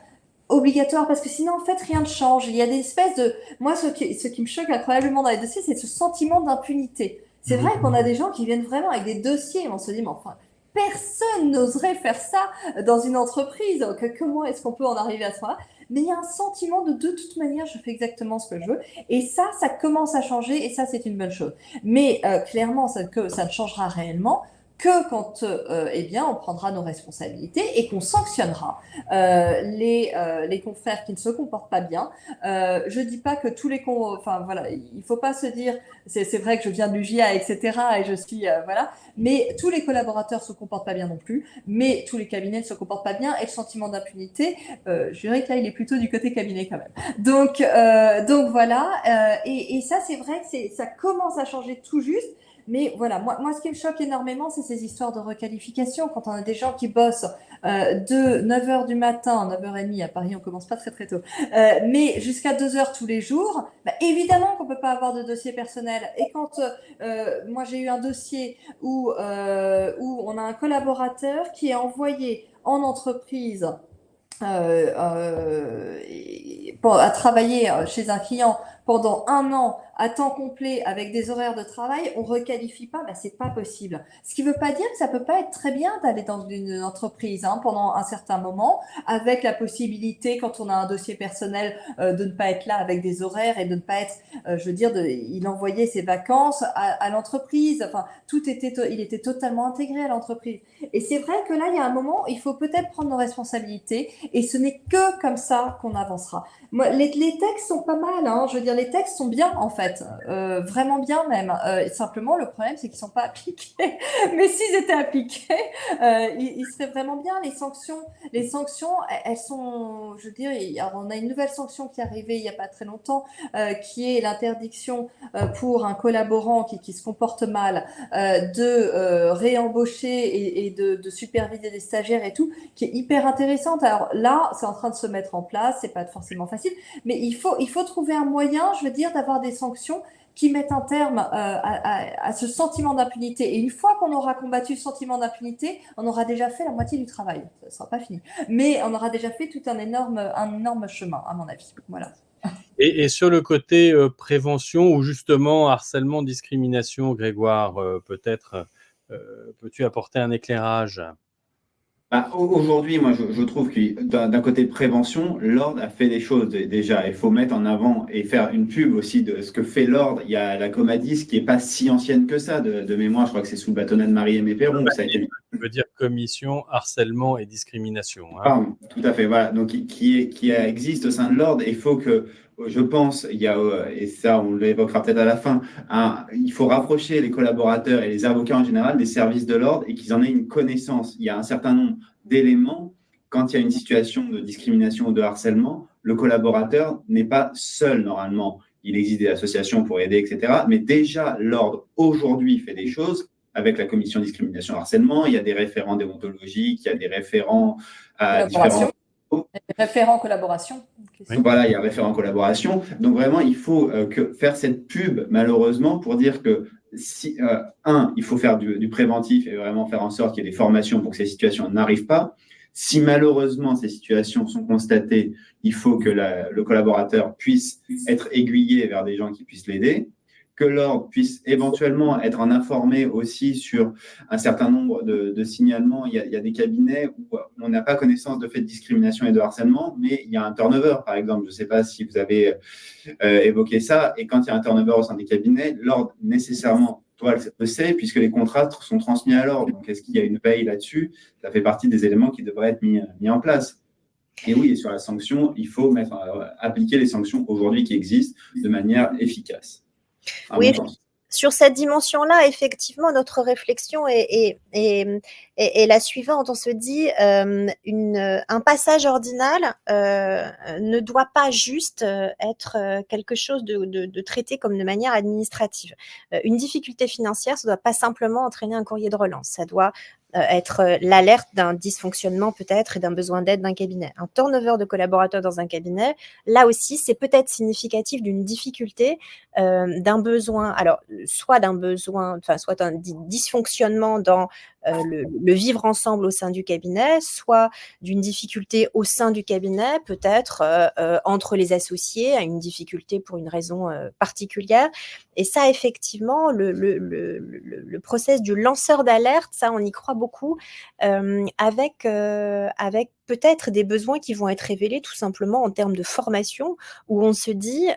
obligatoire parce que sinon en fait rien ne change. Il y a des espèces de moi ce qui me choque incroyablement dans les dossiers, c'est ce sentiment d'impunité. C'est vrai qu'on a des gens qui viennent vraiment avec des dossiers et on se dit mais enfin personne n'oserait faire ça dans une entreprise. Comment est-ce qu'on peut en arriver à ce point-là? Mais il y a un sentiment de toute manière je fais exactement ce que je veux et ça commence à changer et ça c'est une bonne chose. Mais clairement ça ne changera réellement que quand on prendra nos responsabilités et qu'on sanctionnera les confrères qui ne se comportent pas bien. Je dis pas que tous les il faut pas se dire c'est vrai que je viens du GIA, etc. et je suis voilà, mais tous les collaborateurs se comportent pas bien non plus, mais tous les cabinets ne se comportent pas bien et le sentiment d'impunité, je dirais que là il est plutôt du côté cabinet quand même. Donc voilà, et ça c'est vrai que ça commence à changer tout juste. Mais voilà, moi, ce qui me choque énormément, c'est ces histoires de requalification. Quand on a des gens qui bossent de 9h du matin, 9h30, à Paris, on commence pas très très tôt, mais jusqu'à 2h tous les jours, évidemment qu'on peut pas avoir de dossier personnel. Et quand moi j'ai eu un dossier où on a un collaborateur qui est envoyé en entreprise à travailler chez un client pendant 1 an à temps complet avec des horaires de travail, on requalifie pas, c'est pas possible. Ce qui veut pas dire que ça peut pas être très bien d'aller dans une entreprise pendant un certain moment, avec la possibilité, quand on a un dossier personnel, de ne pas être là avec des horaires et de ne pas être, il envoyait ses vacances à l'entreprise. Enfin, il était totalement intégré à l'entreprise. Et c'est vrai que là, il y a un moment, il faut peut-être prendre nos responsabilités et ce n'est que comme ça qu'on avancera. Moi, les textes sont pas mal, hein. Je veux dire, les textes sont bien en fait, vraiment bien même. Simplement, le problème, c'est qu'ils sont pas appliqués. Mais s'ils étaient appliqués, ils seraient vraiment bien. Les sanctions, elles sont, je veux dire, on a une nouvelle sanction qui est arrivée il y a pas très longtemps, qui est l'interdiction pour un collaborant qui se comporte mal de réembaucher et de superviser des stagiaires et tout, qui est hyper intéressante. Alors là, c'est en train de se mettre en place, c'est pas forcément facile, mais il faut trouver un moyen, je veux dire, d'avoir des sanctions qui mettent un terme à ce sentiment d'impunité. Et une fois qu'on aura combattu le sentiment d'impunité, on aura déjà fait la moitié du travail. Ça ne sera pas fini. Mais on aura déjà fait tout un énorme chemin, à mon avis. Voilà. Et sur le côté prévention ou justement harcèlement, discrimination, Grégoire, peut-être peux-tu apporter un éclairage? Aujourd'hui, moi, je trouve que d'un côté prévention, l'ordre a fait des choses déjà. Il faut mettre en avant et faire une pub aussi de ce que fait l'ordre. Il y a la Comadis qui est pas si ancienne que ça de mémoire. Je crois que c'est sous le bâtonnat de Marie-Aimée Perron. Ça a été Je veux dire commission, harcèlement et discrimination. Hein. pardon, tout à fait, voilà. Donc, existe au sein de l'ordre. Il faut que, je pense, il y a, et ça, on l'évoquera peut-être à la fin, il faut rapprocher les collaborateurs et les avocats en général des services de l'ordre et qu'ils en aient une connaissance. Il y a un certain nombre d'éléments. Quand il y a une situation de discrimination ou de harcèlement, le collaborateur n'est pas seul normalement. Il existe des associations pour aider, etc. Mais déjà, l'ordre aujourd'hui fait des choses avec la commission discrimination harcèlement. Il y a des référents déontologiques, il y a des référents à différents. Référent collaboration. Oui. Voilà, il y a référent collaboration. Donc vraiment, il faut faire cette pub, malheureusement, pour dire que si, il faut faire du préventif et vraiment faire en sorte qu'il y ait des formations pour que ces situations n'arrivent pas. Si malheureusement ces situations sont constatées, il faut que le collaborateur puisse être aiguillé vers des gens qui puissent l'aider, que l'ordre puisse éventuellement être en informé aussi sur un certain nombre de signalements. Il y a des cabinets où on n'a pas connaissance de faits de discrimination et de harcèlement, mais il y a un turnover, par exemple. Je ne sais pas si vous avez évoqué ça. Et quand il y a un turnover au sein des cabinets, l'ordre nécessairement doit le sait, puisque les contrats sont transmis à l'ordre. Donc, est-ce qu'il y a une veille là-dessus? Ça fait partie des éléments qui devraient être mis en place. Et oui, et sur la sanction, il faut appliquer les sanctions aujourd'hui qui existent de manière efficace. Oui, sur cette dimension-là, effectivement, notre réflexion est la suivante. On se dit, un passage ordinal ne doit pas juste être quelque chose de traité comme de manière administrative. Une difficulté financière, ça ne doit pas simplement entraîner un courrier de relance. Ça doit être l'alerte d'un dysfonctionnement peut-être et d'un besoin d'aide d'un cabinet. Un turnover de collaborateurs dans un cabinet, là aussi, c'est peut-être significatif d'une difficulté, d'un besoin, alors soit d'un besoin, enfin soit un dysfonctionnement dans le vivre ensemble au sein du cabinet, soit d'une difficulté au sein du cabinet, peut-être entre les associés, à une difficulté pour une raison particulière. Et ça, effectivement, le process du lanceur d'alerte, ça, on y croit beaucoup, avec peut-être des besoins qui vont être révélés tout simplement en termes de formation, où on se dit,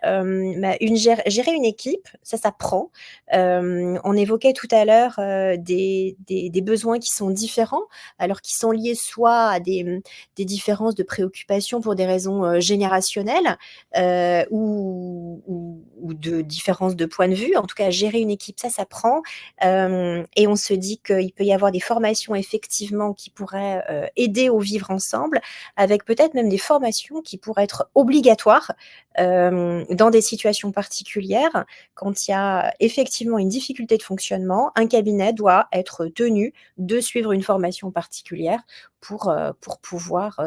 gérer une équipe, ça s'apprend. On évoquait tout à l'heure des besoins qui sont différents, alors qui sont liés soit à des différences de préoccupation pour des raisons générationnelles, ou de différences de point de vue. En tout cas, gérer une équipe, ça s'apprend. Et on se dit qu'il peut y avoir des formations effectivement qui pourraient aider au vivre ensemble, avec peut-être même des formations qui pourraient être obligatoires dans des situations particulières. Quand il y a effectivement une difficulté de fonctionnement, un cabinet doit être tenu de suivre une formation particulière pour pouvoir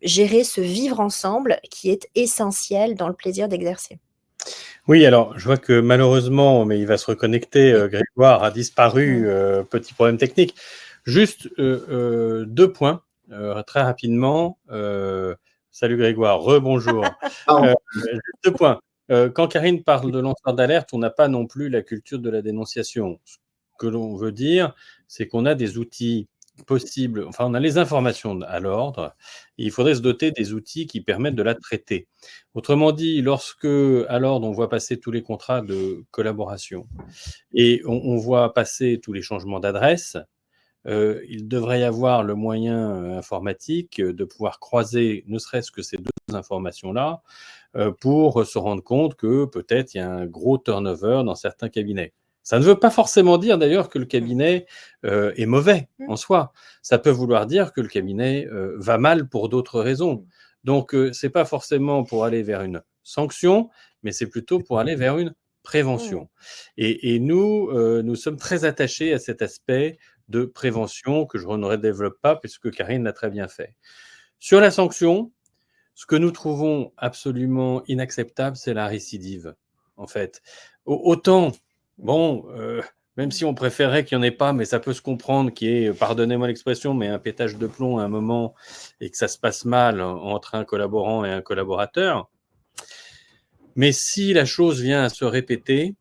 gérer ce vivre ensemble qui est essentiel dans le plaisir d'exercer. Oui, alors je vois que malheureusement, mais il va se reconnecter, Grégoire a disparu, petit problème technique. Juste 2 points très rapidement. Salut Grégoire, rebonjour. 2 points. Quand Karine parle de lanceur d'alerte, on n'a pas non plus la culture de la dénonciation. Ce que l'on veut dire, c'est qu'on a des outils possibles, enfin on a les informations à l'ordre, et il faudrait se doter des outils qui permettent de la traiter. Autrement dit, lorsque à l'ordre on voit passer tous les contrats de collaboration et on voit passer tous les changements d'adresse, il devrait y avoir le moyen informatique de pouvoir croiser ne serait-ce que ces 2 informations-là pour se rendre compte que peut-être il y a un gros turnover dans certains cabinets. Ça ne veut pas forcément dire d'ailleurs que le cabinet est mauvais en soi. Ça peut vouloir dire que le cabinet va mal pour d'autres raisons. Donc, c'est pas forcément pour aller vers une sanction, mais c'est plutôt pour aller vers une prévention. Et nous, nous sommes très attachés à cet aspect de prévention que je ne redéveloppe pas puisque Karine l'a très bien fait. Sur la sanction, ce que nous trouvons absolument inacceptable, c'est la récidive, en fait. Autant, bon, même si on préférait qu'il n'y en ait pas, mais ça peut se comprendre qu'il y ait, pardonnez-moi l'expression, mais un pétage de plomb à un moment et que ça se passe mal entre un collaborant et un collaborateur. Mais si la chose vient à se répéter,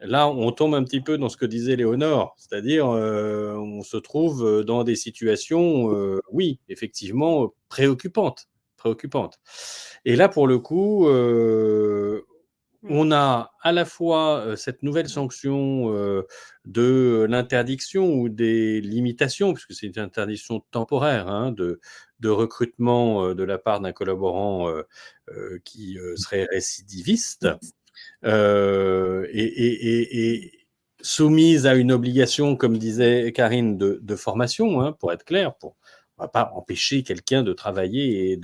là, on tombe un petit peu dans ce que disait Léonore, c'est-à-dire on se trouve dans des situations, oui, effectivement, préoccupantes. Et là, pour le coup, on a à la fois cette nouvelle sanction de l'interdiction ou des limitations, puisque c'est une interdiction temporaire hein, de recrutement de la part d'un collaborant qui serait récidiviste et soumise à une obligation, comme disait Karine, de formation, hein, pour être clair, on ne va pas empêcher quelqu'un de travailler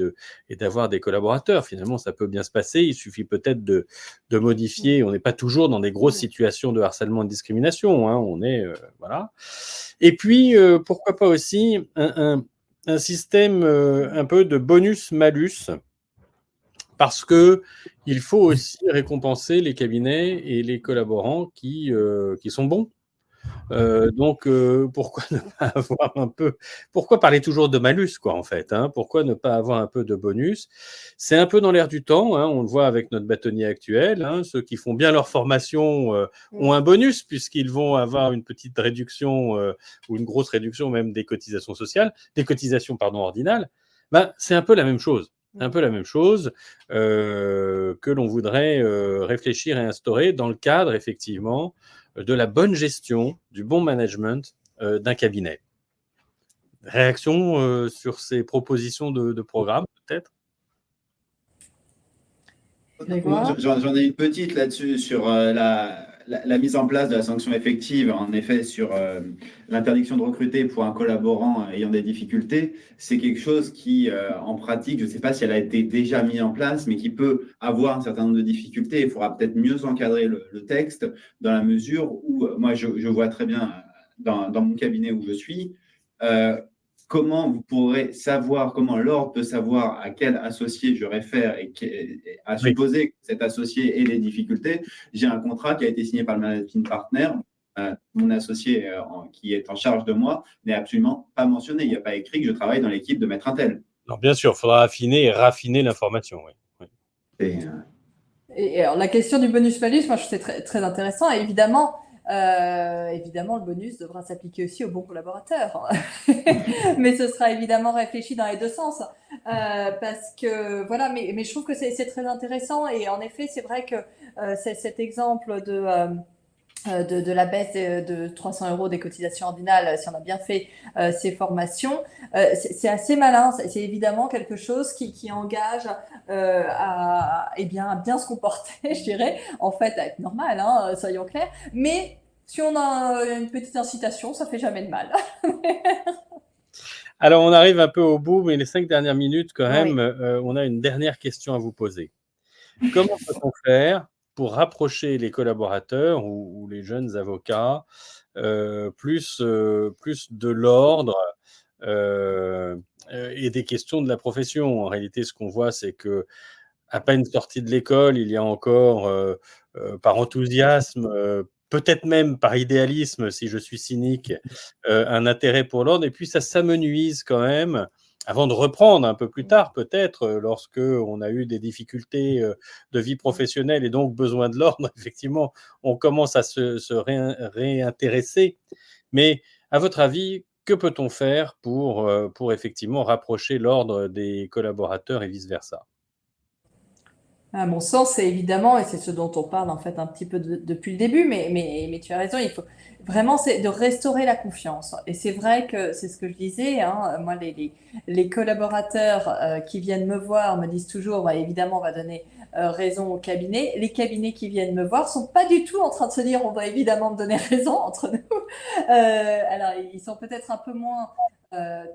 et d'avoir des collaborateurs. Finalement, ça peut bien se passer. Il suffit peut-être de modifier. On n'est pas toujours dans des grosses situations de harcèlement et de discrimination. Hein, on est voilà. Et puis, pourquoi pas aussi un système un peu de bonus-malus, parce que il faut aussi récompenser les cabinets et les collaborants qui sont bons. Donc, pourquoi ne pas avoir un peu... Pourquoi parler toujours de malus, quoi, en fait hein. Pourquoi ne pas avoir un peu de bonus? C'est un peu dans l'air du temps, hein, on le voit avec notre bâtonnier actuel. Hein, ceux qui font bien leur formation ont un bonus, puisqu'ils vont avoir une petite réduction ou une grosse réduction même des cotisations sociales, des cotisations, pardon, ordinales. Ben, c'est un peu la même chose. Un peu la même chose que l'on voudrait réfléchir et instaurer dans le cadre, effectivement, de la bonne gestion, du bon management d'un cabinet. Réaction sur ces propositions de programme, peut-être? J'en ai une petite là-dessus sur la mise en place de la sanction effective, en effet, sur l'interdiction de recruter pour un collaborant ayant des difficultés. C'est quelque chose qui, en pratique, je ne sais pas si elle a été déjà mise en place, mais qui peut avoir un certain nombre de difficultés. Il faudra peut-être mieux encadrer le texte dans la mesure où, moi, je vois très bien dans mon cabinet où je suis, comment vous pourrez savoir, comment l'ordre peut savoir à quel associé je réfère et à supposer que cet associé ait des difficultés. J'ai un contrat qui a été signé par le managing partner. Mon associé qui est en charge de moi n'est absolument pas mentionné. Il n'y a pas écrit que je travaille dans l'équipe de maître Intel. Non, bien sûr, il faudra affiner et raffiner l'information. Oui. Et alors, la question du bonus-malus, moi, je trouve c'est très, très intéressant. Et évidemment, le bonus devra s'appliquer aussi aux bons collaborateurs. Mais ce sera évidemment réfléchi dans les deux sens. Parce que, voilà, mais je trouve que c'est très intéressant. Et en effet, c'est vrai que cet exemple de la baisse de 300 € des cotisations ordinales, si on a bien fait ces formations, c'est assez malin. C'est évidemment quelque chose qui engage à bien se comporter, je dirais, en fait, à être normal, hein, soyons clairs. Mais si on a une petite incitation, ça fait jamais de mal. Alors, on arrive un peu au bout, mais les 5 dernières minutes, quand même, on a une dernière question à vous poser. Comment peut-on faire pour rapprocher les collaborateurs ou les jeunes avocats plus de l'ordre et des questions de la profession? En réalité, ce qu'on voit, c'est que à peine sortis de l'école, il y a encore, par enthousiasme, peut-être même par idéalisme, si je suis cynique, un intérêt pour l'ordre. Et puis ça s'amenuise quand même, avant de reprendre un peu plus tard, peut-être, lorsque on a eu des difficultés de vie professionnelle et donc besoin de l'ordre. Effectivement, on commence à se réintéresser. Mais à votre avis, que peut-on faire pour effectivement rapprocher l'ordre des collaborateurs et vice-versa? À mon sens, c'est évidemment, et c'est ce dont on parle en fait un petit peu depuis le début, mais tu as raison, il faut vraiment c'est de restaurer la confiance. Et c'est vrai que c'est ce que je disais, hein, moi les collaborateurs qui viennent me voir me disent toujours, bah, évidemment, on va donner raison au cabinet. Les cabinets qui viennent me voir sont pas du tout en train de se dire, on va évidemment me donner raison entre nous. Alors, ils sont peut-être un peu moins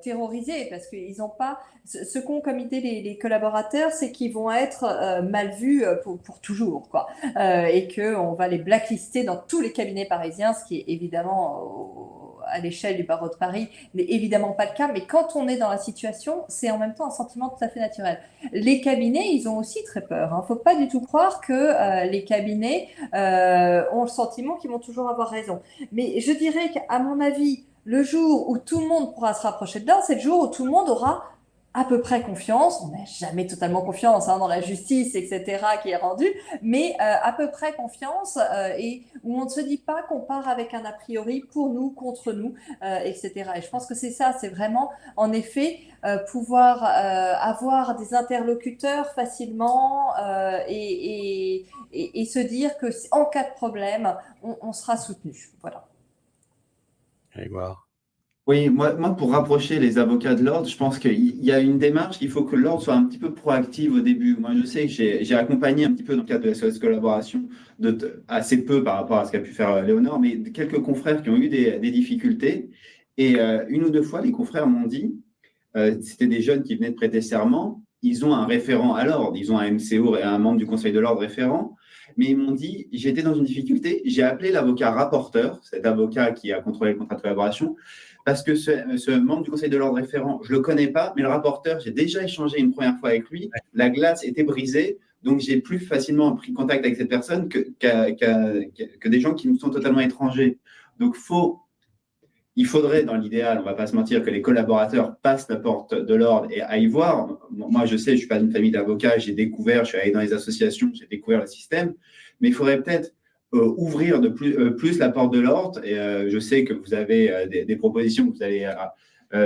terrorisés parce qu'ils n'ont pas ce qu'ont comme idée les collaborateurs, c'est qu'ils vont être mal vus pour toujours, quoi, et que on va les blacklister dans tous les cabinets parisiens, ce qui est évidemment à l'échelle du barreau de Paris n'est évidemment pas le cas, mais quand on est dans la situation, c'est en même temps un sentiment tout à fait naturel. Les cabinets, ils ont aussi très peur, hein. Faut pas du tout croire que les cabinets ont le sentiment qu'ils vont toujours avoir raison. Mais je dirais qu'à mon avis, le jour où tout le monde pourra se rapprocher de l'ordre, c'est le jour où tout le monde aura à peu près confiance. On n'a jamais totalement confiance dans la justice, etc., qui est rendue, mais à peu près confiance et où on ne se dit pas qu'on part avec un a priori pour nous, contre nous, etc. Et je pense que c'est ça, c'est vraiment, en effet, pouvoir avoir des interlocuteurs facilement et se dire que en cas de problème, on sera soutenu. Voilà. Grégoire. Oui, moi, pour rapprocher les avocats de l'ordre, je pense qu'il y a une démarche, il faut que l'ordre soit un petit peu proactif au début. Moi, je sais que j'ai accompagné un petit peu dans le cadre de SOS Collaboration, assez peu par rapport à ce qu'a pu faire Léonore, mais quelques confrères qui ont eu des difficultés. Et une ou deux fois, les confrères m'ont dit, c'était des jeunes qui venaient de prêter serment, ils ont un référent à l'ordre, ils ont un MCO et un membre du conseil de l'ordre référent, mais ils m'ont dit, j'étais dans une difficulté, j'ai appelé l'avocat rapporteur, cet avocat qui a contrôlé le contrat de collaboration, parce que ce membre du conseil de l'ordre référent, je ne le connais pas, mais le rapporteur, j'ai déjà échangé une première fois avec lui, la glace était brisée, donc j'ai plus facilement pris contact avec cette personne que des gens qui nous sont totalement étrangers. Donc il faudrait, dans l'idéal, on ne va pas se mentir, que les collaborateurs passent la porte de l'ordre et aillent voir. Moi, je sais, je ne suis pas d'une famille d'avocats, j'ai découvert, je suis allé dans les associations, j'ai découvert le système, mais il faudrait peut-être ouvrir de plus la porte de l'ordre. Et je sais que vous avez des propositions que vous allez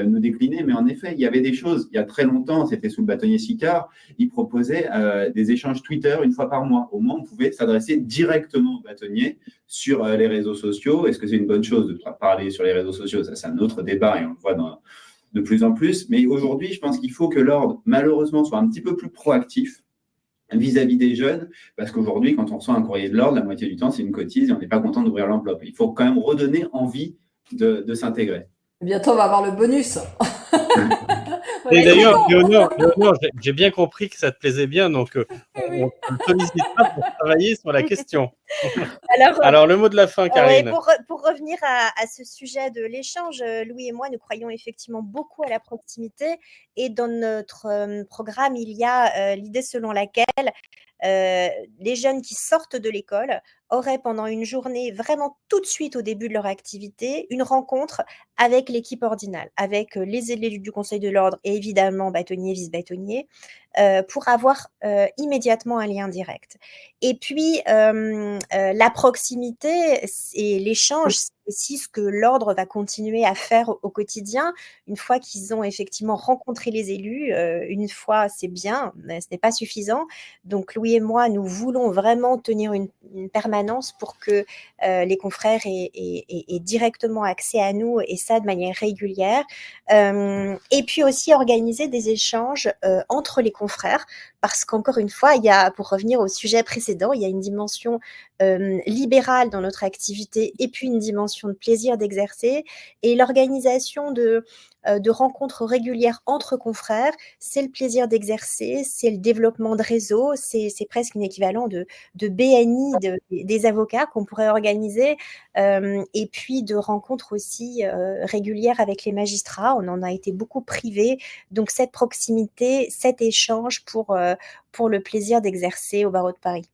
nous décliner, mais en effet, il y avait des choses. Il y a très longtemps, c'était sous le bâtonnier Sicard, il proposait des échanges Twitter une fois par mois. Au moins, on pouvait s'adresser directement au bâtonnier sur les réseaux sociaux. Est-ce que c'est une bonne chose de parler sur les réseaux sociaux? Ça, c'est un autre débat et on le voit de plus en plus. Mais aujourd'hui, je pense qu'il faut que l'ordre, malheureusement, soit un petit peu plus proactif vis-à-vis des jeunes, parce qu'aujourd'hui, quand on reçoit un courrier de l'ordre, la moitié du temps, c'est une cotise et on n'est pas content d'ouvrir l'enveloppe. Il faut quand même redonner envie de s'intégrer. Bientôt, on va avoir le bonus. Et d'ailleurs, Léonore, j'ai bien compris que ça te plaisait bien, donc on ne te sollicite pas pour travailler sur la question. Alors, le mot de la fin, Karine. Pour revenir à ce sujet de l'échange, Louis et moi, nous croyons effectivement beaucoup à la proximité. Et dans notre programme, il y a l'idée selon laquelle les jeunes qui sortent de l'école auraient pendant une journée, vraiment tout de suite au début de leur activité, une rencontre avec l'équipe ordinale, avec les élus du Conseil de l'ordre et évidemment bâtonniers, vice-bâtonniers, pour avoir immédiatement un lien direct. Et puis, la proximité et l'échange, c'est aussi ce que l'ordre va continuer à faire au quotidien. Une fois qu'ils ont effectivement rencontré les élus, une fois, c'est bien, mais ce n'est pas suffisant. Donc, Louis et moi, nous voulons vraiment tenir une permanence pour que les confrères aient directement accès à nous, et ça de manière régulière. Et puis aussi organiser des échanges entre les confrères, parce qu'encore une fois, pour revenir au sujet précédent, il y a une dimension libérale dans notre activité et puis une dimension de plaisir d'exercer. Et l'organisation de rencontres régulières entre confrères, c'est le plaisir d'exercer, c'est le développement de réseau, c'est presque un équivalent de BNI des avocats qu'on pourrait organiser, et puis de rencontres aussi régulières avec les magistrats. On en a été beaucoup privés, donc cette proximité, cet échange pour le plaisir d'exercer au barreau de Paris.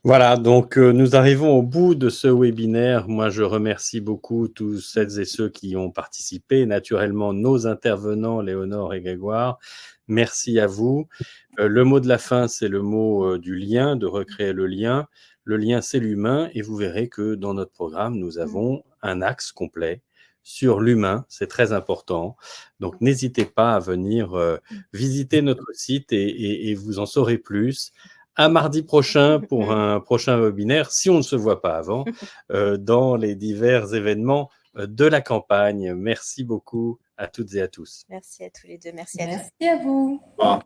Voilà, donc nous arrivons au bout de ce webinaire. Moi, je remercie beaucoup tous celles et ceux qui ont participé, naturellement nos intervenants, Léonore et Grégoire. Merci à vous. Le mot de la fin, c'est le mot du lien, de recréer le lien. Le lien, c'est l'humain, et vous verrez que dans notre programme, nous avons un axe complet sur l'humain, c'est très important. Donc, n'hésitez pas à venir visiter notre site et vous en saurez plus. À mardi prochain pour un prochain webinaire, si on ne se voit pas avant, dans les divers événements de la campagne. Merci beaucoup à toutes et à tous. Merci à tous les deux. Merci à tous. Merci à vous. Wow.